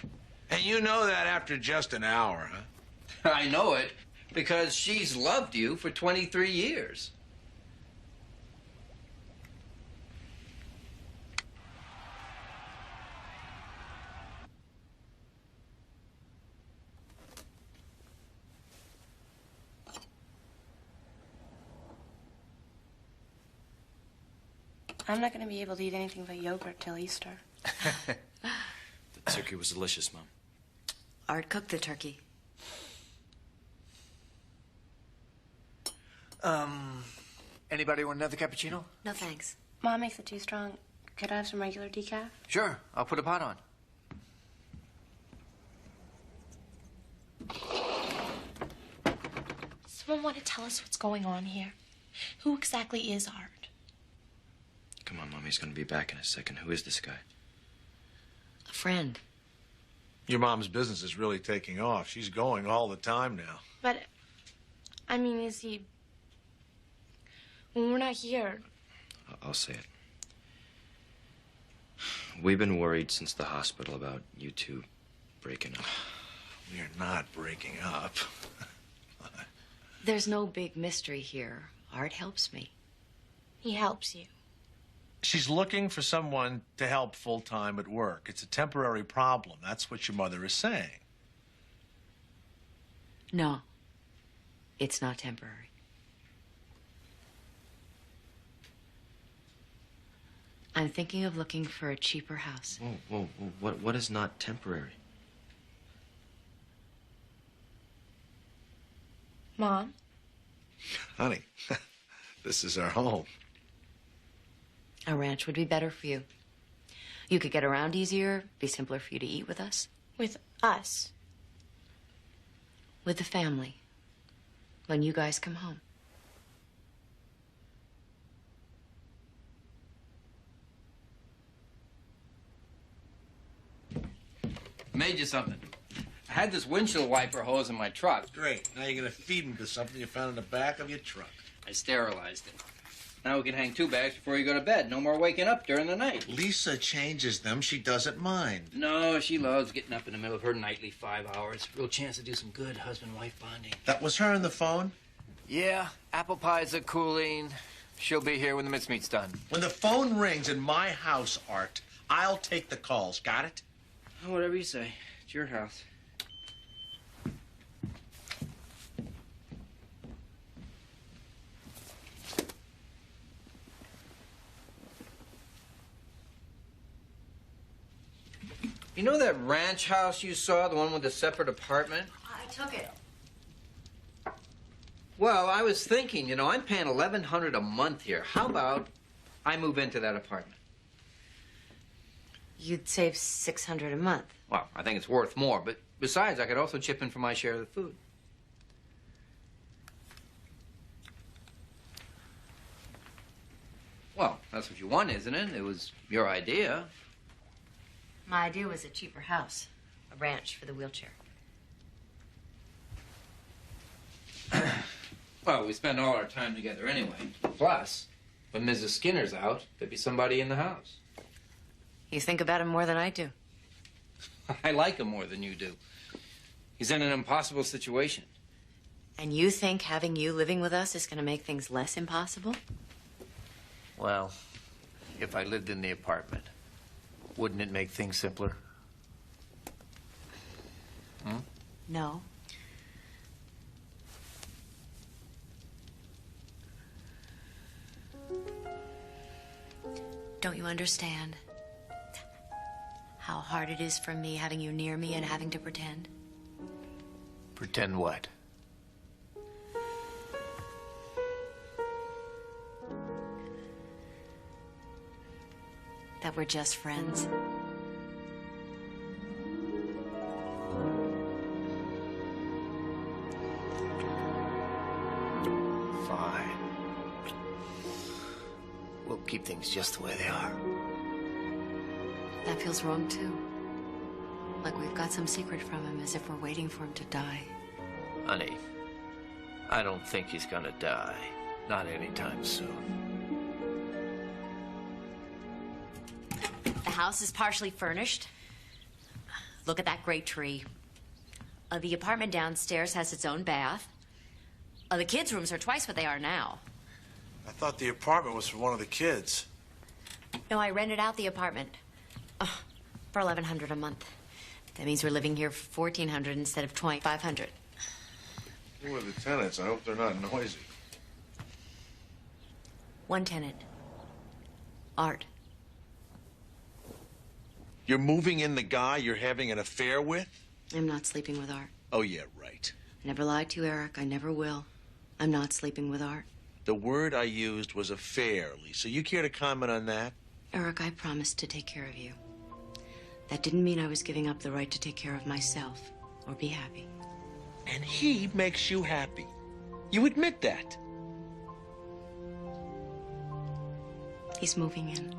And you know that after just an hour, huh? I know it because she's loved you for 23 years. I'm not going to be able to eat anything but yogurt till Easter. The turkey was delicious, Mom. Art cooked the turkey. Anybody want another cappuccino? No, thanks. Mom makes it too strong. Could I have some regular decaf? Sure, I'll put a pot on. Someone want to tell us what's going on here? Who exactly is Art? Come on, Mommy's gonna be back in a second. Who is this guy? A friend. Your mom's business is really taking off. She's going all the time now. But, I mean, is he... When we're not here... I'll say it. We've been worried since the hospital about you two breaking up. We are not breaking up. There's no big mystery here. Art helps me. He helps you. She's looking for someone to help full-time at work. It's a temporary problem. That's what your mother is saying. No. It's not temporary. I'm thinking of looking for a cheaper house. Whoa. What is not temporary? Mom? Honey, this is our home. A ranch would be better for you. You could get around easier, be simpler for you to eat with us. With us? With the family. When you guys come home. Made you something. I had this windshield wiper hose in my truck. Great. Now you're gonna feed him to something you found in the back of your truck. I sterilized it. Now we can hang 2 bags before you go to bed. No more waking up during the night. Lisa changes them. She doesn't mind. No, she loves getting up in the middle of her nightly 5 hours. Real chance to do some good husband-wife bonding. That was her on the phone? Yeah, apple pies are cooling. She'll be here when the mincemeat's done. When the phone rings in my house, Art, I'll take the calls. Got it? Whatever you say. It's your house. You know that ranch house you saw, the one with the separate apartment? I took it. Well, I was thinking, you know, I'm paying $1,100 a month here. How about I move into that apartment? You'd save $600 a month. Well, I think it's worth more, but besides, I could also chip in for my share of the food. Well, that's what you want, isn't it? It was your idea. My idea was a cheaper house. A ranch for the wheelchair. Well, we spend all our time together anyway. Plus, when Mrs. Skinner's out, there'd be somebody in the house. You think about him more than I do. I like him more than you do. He's in an impossible situation. And you think having you living with us is going to make things less impossible? Well, if I lived in the apartment, wouldn't it make things simpler? Hmm? No. Don't you understand how hard it is for me having you near me and having to pretend? Pretend what? That we're just friends. Fine. We'll keep things just the way they are. That feels wrong, too. Like we've got some secret from him, as if we're waiting for him to die. Honey, I don't think he's gonna die. Not anytime soon. The house is partially furnished. Look at that great tree. The apartment downstairs has its own bath. The kids' rooms are twice what they are now. I thought the apartment was for one of the kids. No, I rented out the apartment for $1,100 a month. That means we're living here for $1,400 instead of $2,500. Who are the tenants? I hope they're not noisy. One tenant. Art. You're moving in the guy you're having an affair with? I'm not sleeping with Art. Oh, yeah, right. I never lied to you, Eric. I never will. I'm not sleeping with Art. The word I used was affair, Lisa. You care to comment on that? Eric, I promised to take care of you. That didn't mean I was giving up the right to take care of myself or be happy. And he makes you happy. You admit that. He's moving in.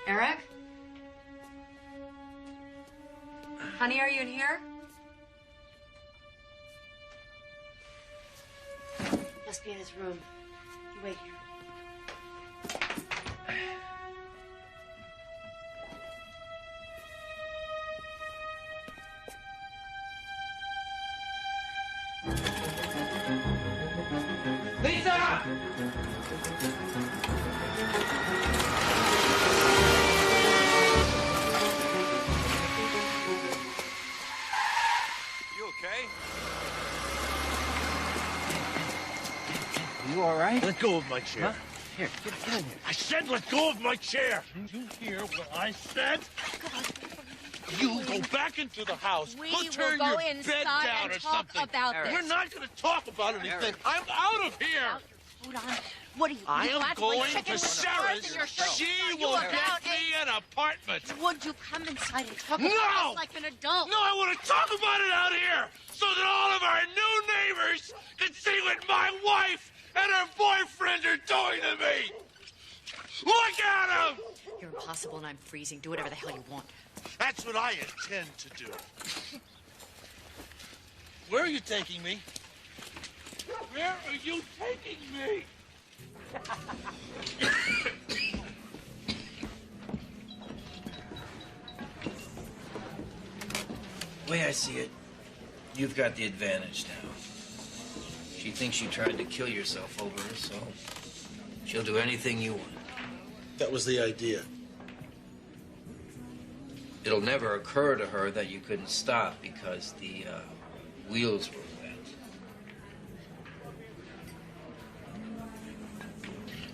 Eric? Honey, are you in here? Must be in his room. You wait here. Lisa! go of my chair. Huh? Here, get in here. I said let go of my chair. Did you hear what I said? You go back into the house. We Go turn will go your inside bed down and or talk something. about this. We're not going to talk about anything. Eric. I'm out of here. Hold on. What are you? I you am actually going chicken to with Sarah's. stars in your shirt? She Are you will about get me an apartment. Would you come inside and talk No! about this like an adult? No, I want to talk about it out here so that all of our new neighbors can see what my wife and her boyfriend are doing to me. Look at them! You're impossible and I'm freezing. Do whatever the hell you want. That's what I intend to do. Where are you taking me? Where are you taking me? The way I see it, you've got the advantage now. She thinks you tried to kill yourself over her, so she'll do anything you want. That was the idea. It'll never occur to her that you couldn't stop because the wheels were wet.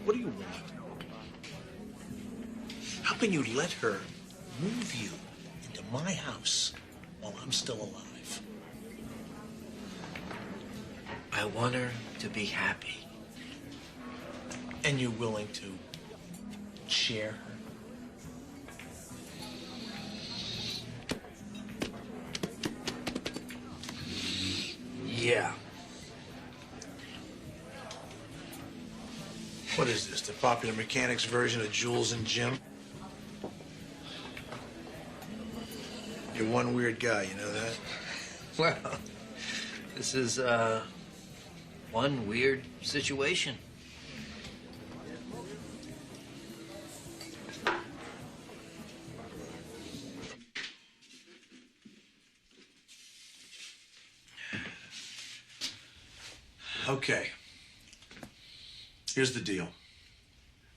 What do you want? How can you let her move you into my house while I'm still alive? I want her to be happy. And you're willing to share her? Yeah. What is this, the Popular Mechanics version of Jules and Jim? You're one weird guy, you know that? Well, this is one weird situation. Okay. Here's the deal.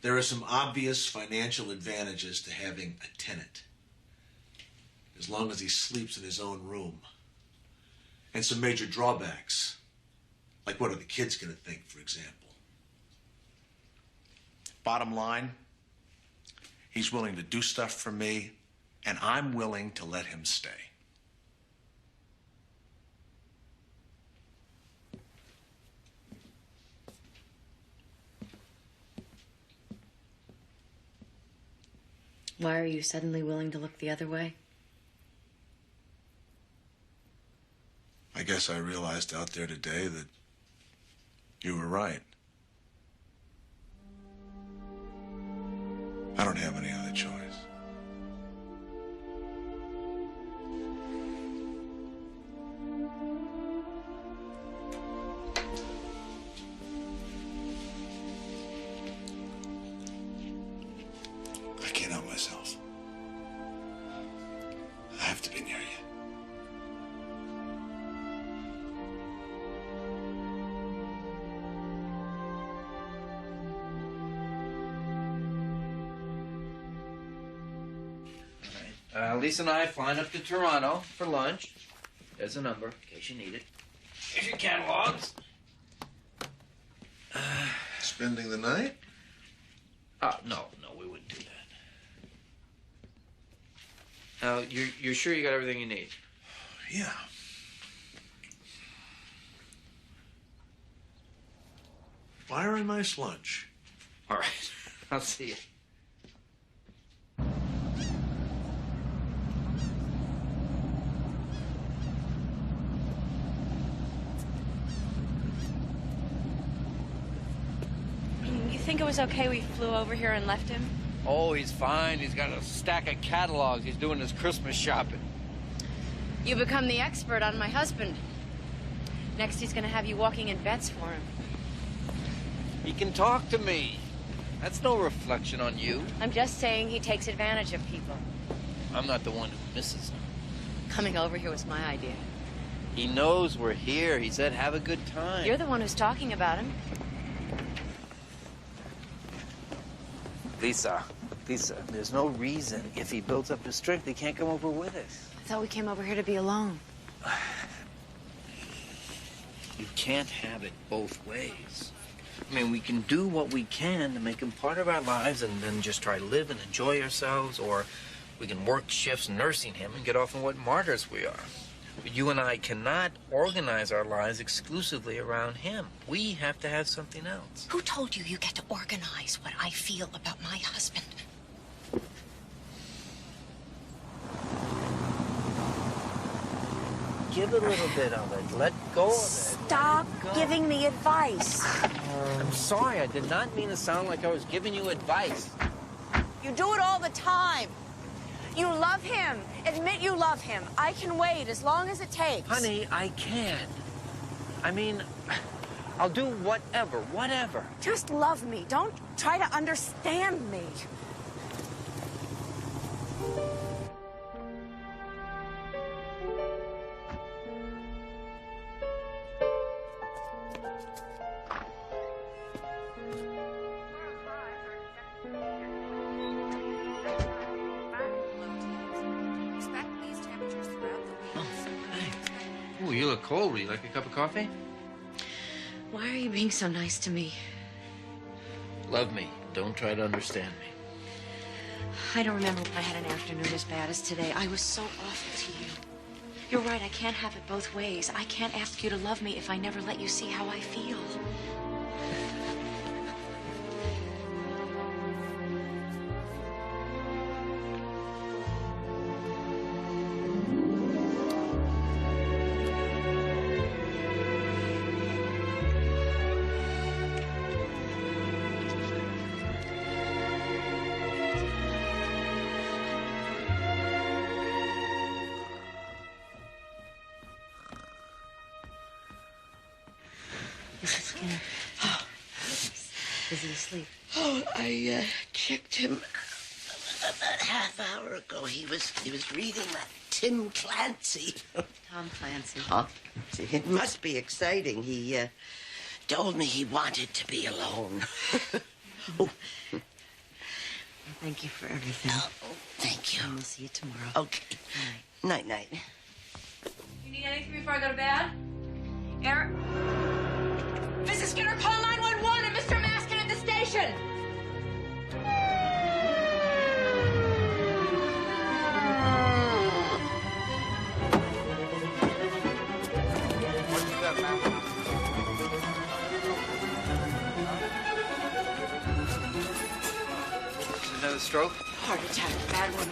There are some obvious financial advantages to having a tenant, as long as he sleeps in his own room. And some major drawbacks, like what are the kids going to think, for example. Bottom line, he's willing to do stuff for me, and I'm willing to let him stay. Why are you suddenly willing to look the other way? I guess I realized out there today that you were right. I don't have any other choice. I can't help myself. I have to be near you. Lisa and I flying up to Toronto for lunch. There's a number, in case you need it. Here's your catalogs. Spending the night? No, we wouldn't do that. Now, you're sure you got everything you need? Yeah. Fire a nice lunch. All right. I'll see you. You think it was okay we flew over here and left him? Oh, he's fine. He's got a stack of catalogs. He's doing his Christmas shopping. You become the expert on my husband. Next, he's gonna have you walking in bets for him. He can talk to me. That's no reflection on you. I'm just saying he takes advantage of people. I'm not the one who misses him. Coming over here was my idea. He knows we're here. He said, have a good time. You're the one who's talking about him. Lisa, there's no reason if he builds up his strength, he can't come over with us. I thought we came over here to be alone. You can't have it both ways. I mean, we can do what we can to make him part of our lives and then just try to live and enjoy ourselves, or we can work shifts nursing him and get off on what martyrs we are. But you and I cannot organize our lives exclusively around him. We have to have something else. Who told you you get to organize what I feel about my husband? Give a little bit of it. Let go of it. Stop giving me advice. I'm sorry. I did not mean to sound like I was giving you advice. You do it all the time. You love him. Admit you love him. I can wait as long as it takes. Honey, I can. I mean, I'll do whatever. Just love me. Don't try to understand me. Ooh, you look cold. Would you like a cup of coffee? Why are you being so nice to me? Love me. Don't try to understand me. I don't remember when I had an afternoon as bad as today. I was so awful to you. You're right, I can't have it both ways. I can't ask you to love me if I never let you see how I feel. Mrs. Skinner. Oh. Is he asleep? Oh, I checked him about a half hour ago. He was reading that Tim Clancy. Tom Clancy. Huh? See, it must be exciting. He told me he wanted to be alone. Well, thank you for everything. Oh, thank you. And we'll see you tomorrow. Okay. Night. Night. You need anything before I go to bed? Eric? Mrs. Skinner, call 911 and Mr. Maskin at the station! What's that, ma'am? Another stroke? Heart attack, bad one.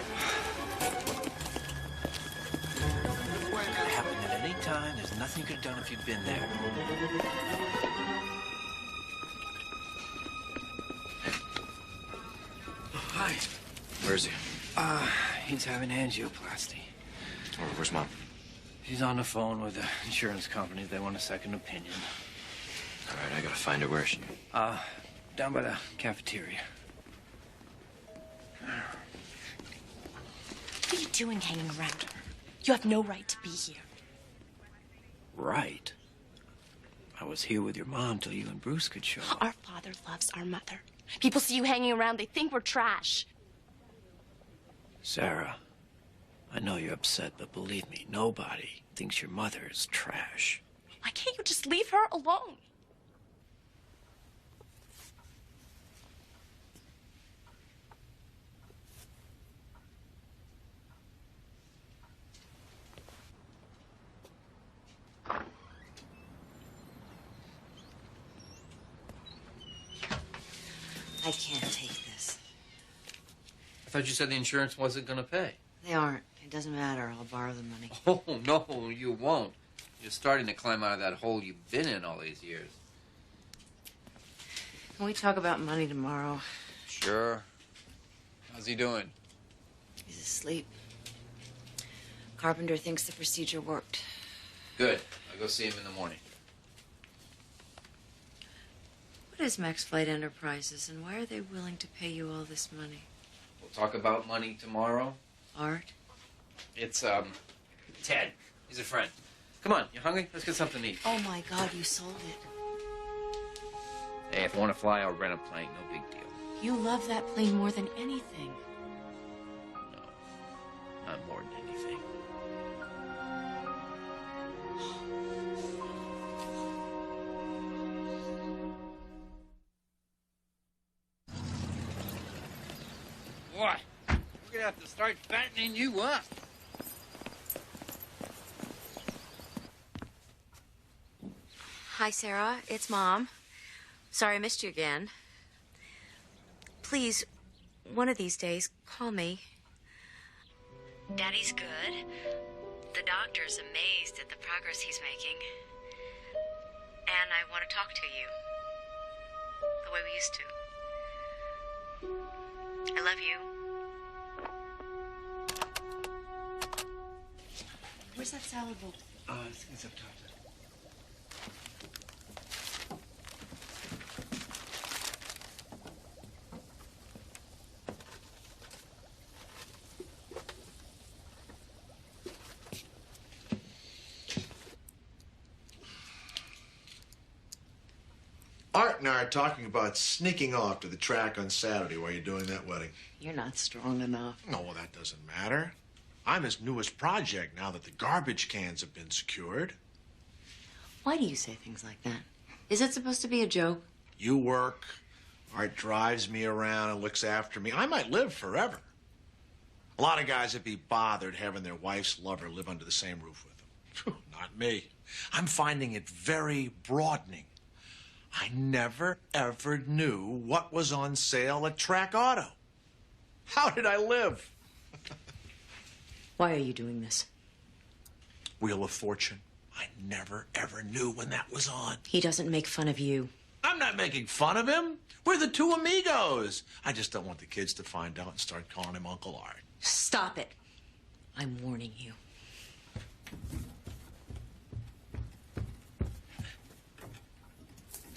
Could happen at any time. There's nothing you could have done if you'd been there. Hi. Where is he? He's having angioplasty. Oh, where's Mom? She's on the phone with the insurance company. They want a second opinion. All right, I gotta find her. Where is she? Down by the cafeteria. What are you doing hanging around her? You have no right to be here. Right. I was here with your mom till you and Bruce could show up. Our father loves our mother. People see you hanging around, they think we're trash. Sarah, I know you're upset, but believe me, nobody thinks your mother is trash. Why can't you just leave her alone? I can't take this. I thought you said the insurance wasn't gonna pay. They aren't. It doesn't matter. I'll borrow the money. Oh, no, you won't. You're starting to climb out of that hole you've been in all these years. Can we talk about money tomorrow? Sure. How's he doing? He's asleep. Carpenter thinks the procedure worked. Good. I'll go see him in the morning. What is Max Flight Enterprises, and why are they willing to pay you all this money? We'll talk about money tomorrow. Art? It's, Ted. He's a friend. Come on, you hungry? Let's get something to eat. Oh, my God, you sold it. Hey, if I want to fly, I'll rent a plane. No big deal. You love that plane more than anything. Not more than anything. Boy, we're gonna have to start fattening you up. Hi, Sarah. It's Mom. Sorry I missed you again. Please, one of these days, call me. Daddy's good. The doctor's amazed at the progress he's making. And I want to talk to you. The way we used to. I love you. Where's that salad bowl? I think it's up top. Art and I are talking about sneaking off to the track on Saturday while you're doing that wedding. You're not strong enough. No, well, that doesn't matter. I'm his newest project now that the garbage cans have been secured. Why do you say things like that? Is it supposed to be a joke? You work, Art drives me around and looks after me. I might live forever. A lot of guys would be bothered having their wife's lover live under the same roof with them. Not me. I'm finding it very broadening. I never, ever knew what was on sale at Track Auto. How did I live? Why are you doing this? Wheel of Fortune. I never, ever knew when that was on. He doesn't make fun of you. I'm not making fun of him. We're the two amigos. I just don't want the kids to find out and start calling him Uncle Art. Stop it. I'm warning you.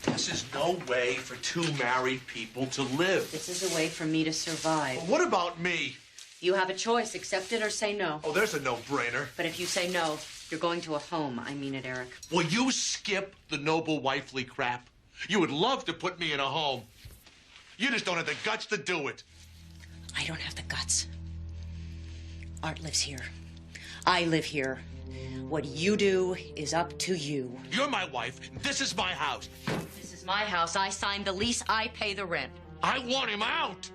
This is no way for two married people to live. This is a way for me to survive. Well, what about me? You have a choice. Accept it or say no. Oh, there's a no-brainer. But if you say no, you're going to a home. I mean it, Eric. Will you skip the noble wifely crap? You would love to put me in a home. You just don't have the guts to do it. I don't have the guts. Art lives here. I live here. What you do is up to you. You're my wife. This is my house. This is my house. I signed the lease. I pay the rent. I want him out.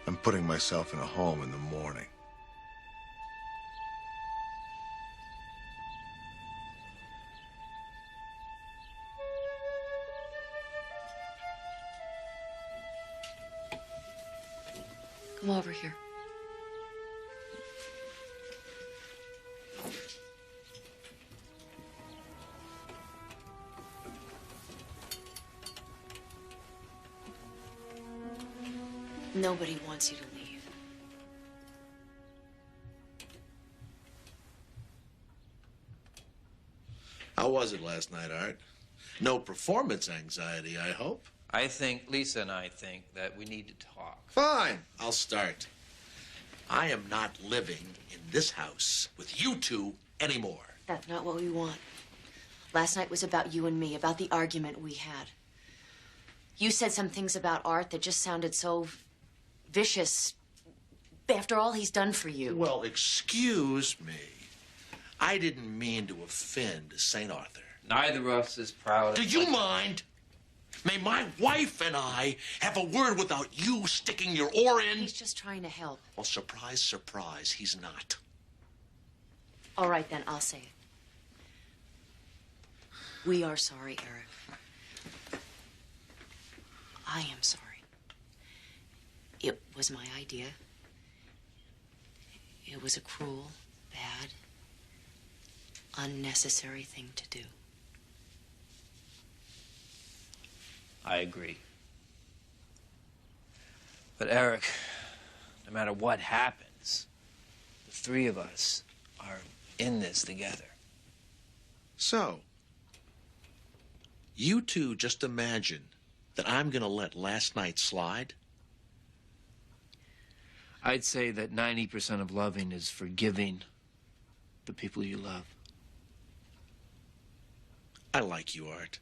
I'm putting myself in a home in the morning. Come over here. Nobody wants you to leave. How was it last night, Art? No performance anxiety, I hope. I think, Lisa and I think that we need to talk. Fine, I'll start. I am not living in this house with you two anymore. That's not what we want. Last night was about you and me, about the argument we had. You said some things about Art that just sounded so vicious after all he's done for you. Well, excuse me. I didn't mean to offend St. Arthur. Neither of us is proud of... Do you mind? May my wife and I have a word without you sticking your oar in? He's just trying to help. Well, surprise, surprise, he's not. All right, then, I'll say it. We are sorry, Eric. I am sorry. It was my idea. It was a cruel, bad, unnecessary thing to do. I agree. But Eric, no matter what happens, the three of us are in this together. So, you two just imagine that I'm gonna let last night slide? I'd say that 90% of loving is forgiving the people you love. I like you, Art,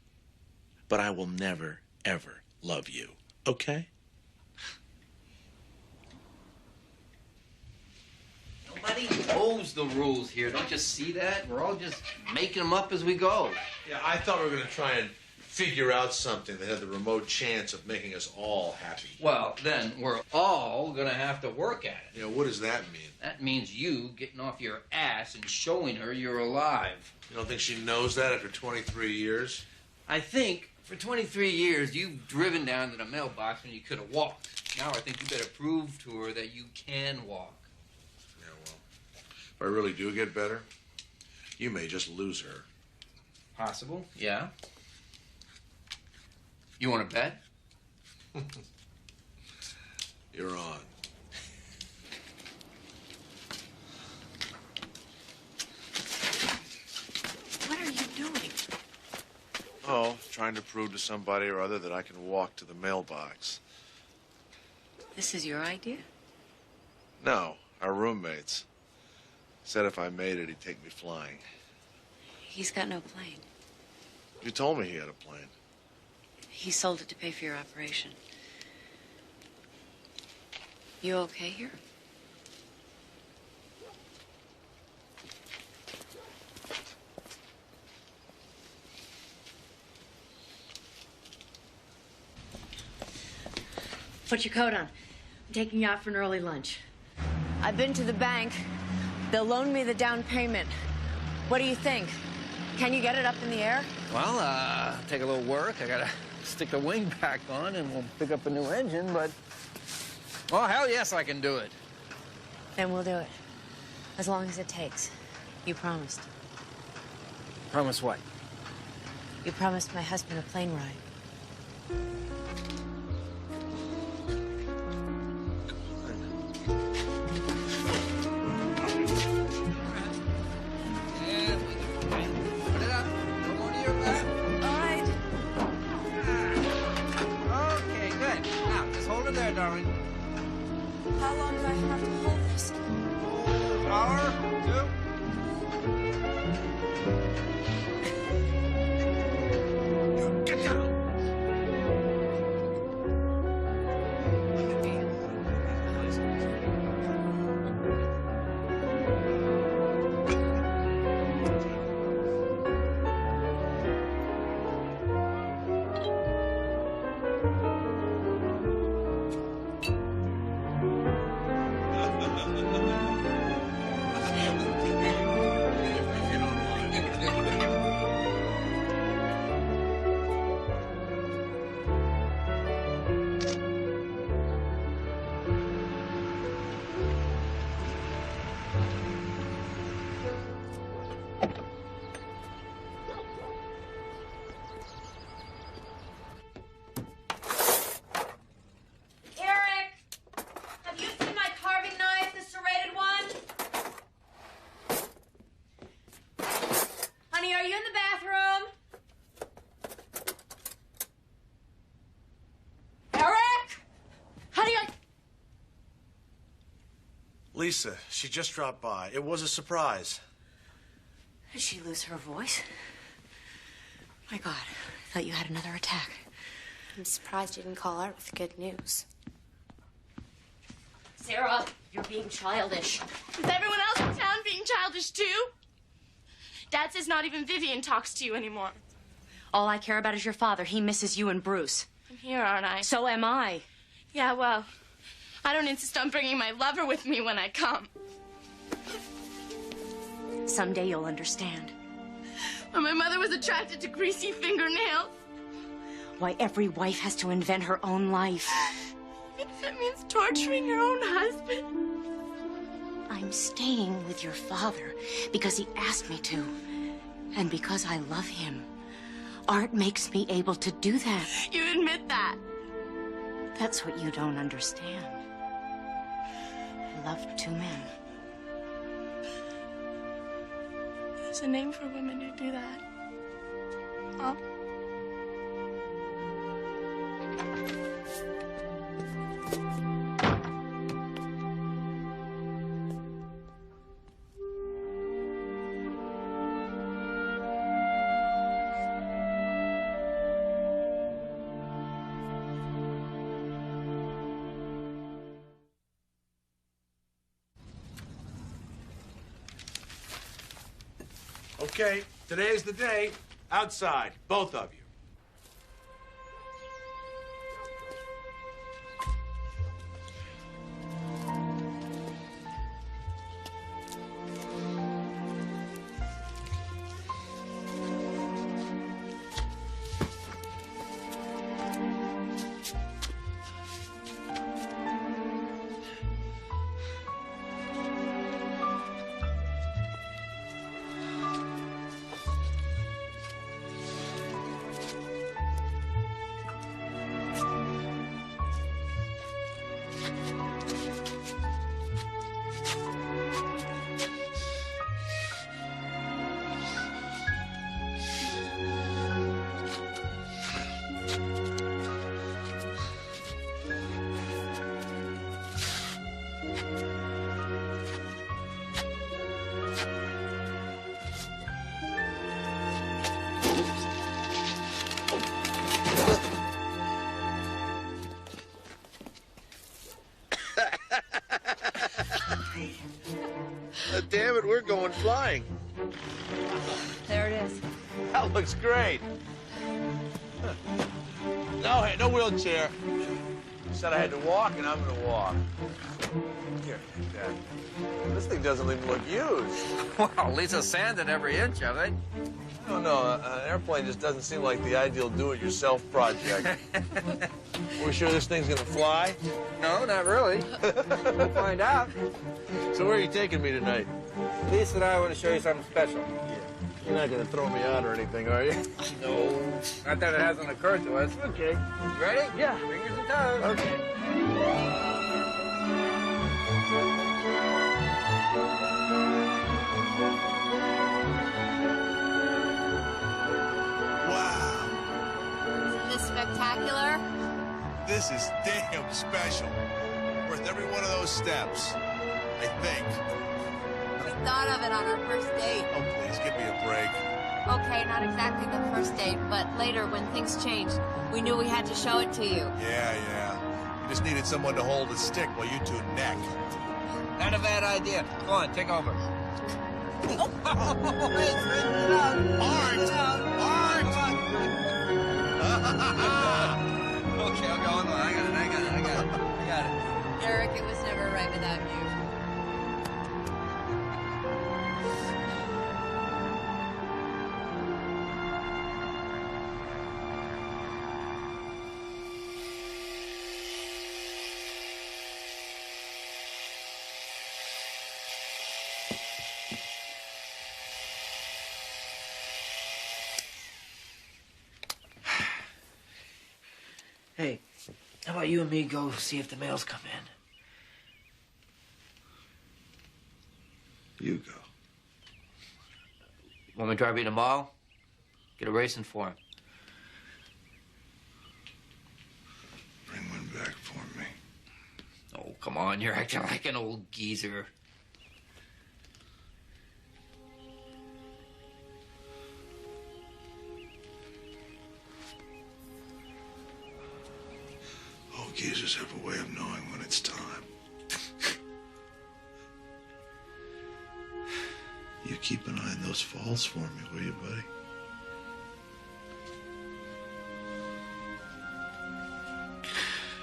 but I will never, ever love you, okay? Nobody knows the rules here. Don't you see that? We're all just making them up as we go. Yeah, I thought we were gonna try and figure out something that had the remote chance of making us all happy. Well, then we're all gonna have to work at it. You know, what does that mean? That means you getting off your ass and showing her you're alive. You don't think she knows that after 23 years? I think for 23 years you've driven down to the mailbox when you could have walked. Now I think you better prove to her that you can walk. Yeah, well, if I really do get better, you may just lose her. Possible, yeah. You want to bet? You're on. What are you doing? Oh, trying to prove to somebody or other that I can walk to the mailbox. This is your idea? No, our roommates. Said if I made it, he'd take me flying. He's got no plane. You told me he had a plane. He sold it to pay for your operation. You okay here? Put your coat on. I'm taking you out for an early lunch. I've been to the bank. They'll loan me the down payment. What do you think? Can you get it up in the air? Well, take a little work. I gotta stick the wing back on and we'll pick up a new engine, but... Oh, hell yes, I can do it. Then we'll do it. As long as it takes. You promised. Promise what? You promised my husband a plane ride. Darling. How long do I have to hold this? Hour, two. Get down! Lisa, she just dropped by. It was a surprise. Did she lose her voice? My God, I thought you had another attack. I'm surprised you didn't call Art with good news. Sarah, you're being childish. Is everyone else in town being childish too? Dad says not even Vivian talks to you anymore. All I care about is your father. He misses you and Bruce. I'm here, aren't I? So am I. Yeah, well, I don't insist on bringing my lover with me when I come. Someday you'll understand. When my mother was attracted to greasy fingernails. Why every wife has to invent her own life. If it means torturing your own husband. I'm staying with your father because he asked me to. And because I love him. Art makes me able to do that. You admit that. That's what you don't understand. I loved two men. There's a name for women who do that. Huh? Okay, today's the day. Outside, both of you. Damn it, we're going flying. There it is. That looks great. No, hey, no wheelchair. You said I had to walk, and I'm gonna walk. Here, take that. This thing doesn't even look used. Well, Lisa sanded every inch of it. No, an airplane just doesn't seem like the ideal do-it-yourself project. We're sure this thing's gonna fly? No, not really. We'll find out. So where are you taking me tonight? Lisa and I want to show you something special. You're not gonna throw me out or anything, are you? No. Not that it hasn't occurred to us. Okay. You ready? Yeah. Fingers and toes. Okay. Isn't this spectacular? This is damn special. Worth every one of those steps, I think. We thought of it on our first date. Oh, please, give me a break. Okay, not exactly the first date, but later when things changed, we knew we had to show it to you. Yeah. You just needed someone to hold a stick while you two neck. Not a bad idea. Go on, take over. Okay, I'll go on. I got it. Eric, it was never right without you. Hey, how about you and me go see if the mail's come in? You go. Want me to drive you to the mall? Get a racing for him. Bring one back for me. Oh, come on, you're acting like an old geezer. Old geezers have a way of knowing when it's time. You keep an eye on those falls for me, will you, buddy?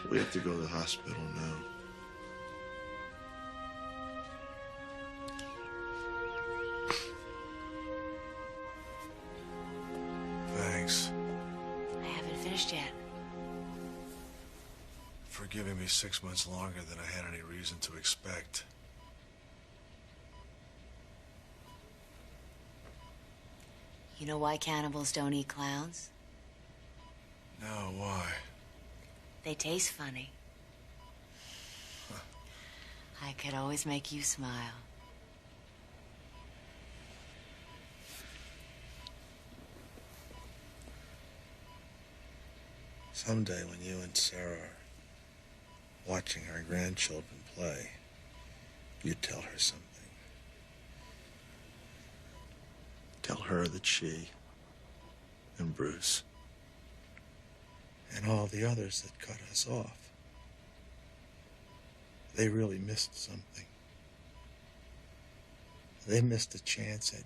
We have to go to the hospital now. Thanks I haven't finished yet. for giving me 6 months longer than I had any reason to expect. You know why cannibals don't eat clowns? No, why? They taste funny. I could always make you smile. Someday when you and Sarah are watching our grandchildren play, you tell her something. Tell her that she and Bruce and all the others that cut us off, they really missed something. They missed a chance at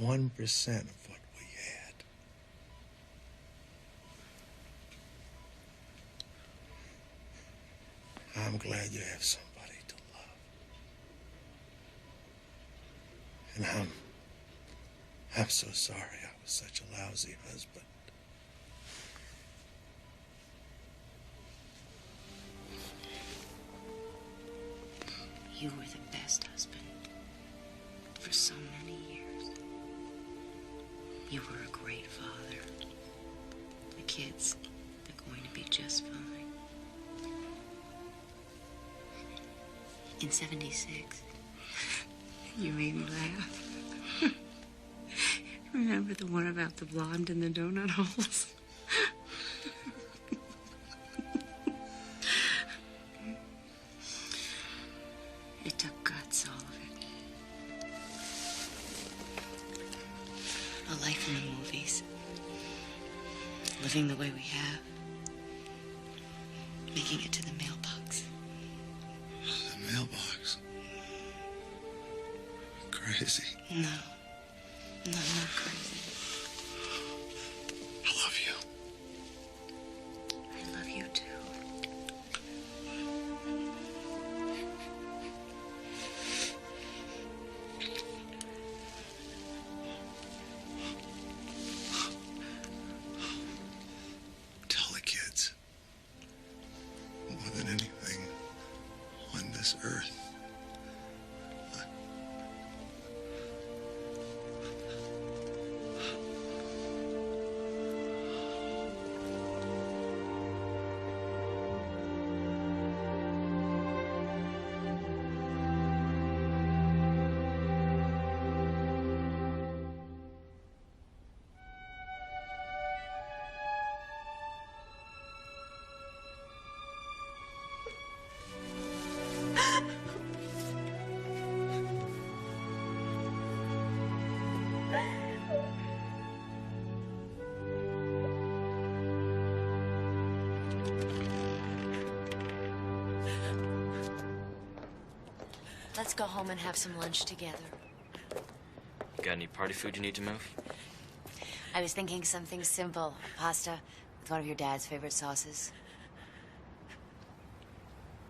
1% of what we had. I'm glad you have somebody to love. And I'm so sorry I was such a lousy husband. You were the best husband for so many years. You were a great father. The kids, they're going to be just fine. In '76, you made me laugh. Remember the one about the blonde in the donut holes? It took guts, all of it. A life in the movies. Living the way we have. Making it to the mailbox. The mailbox? Crazy. No. No, not crazy. I love you. I love you too. Tell the kids. More than anything on this earth. Let's go home and have some lunch together. Got any party food you need to move? I was thinking something simple. Pasta with one of your dad's favorite sauces.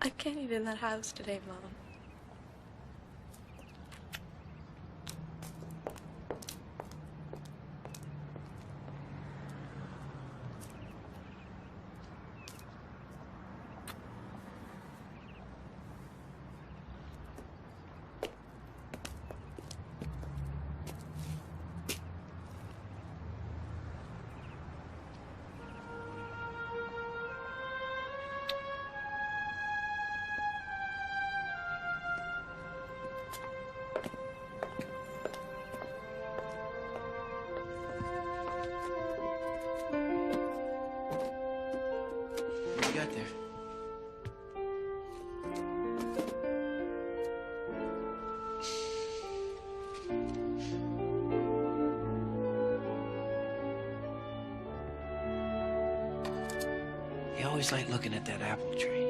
I can't eat in that house today, Mom. What you got there? You always like looking at that apple tree.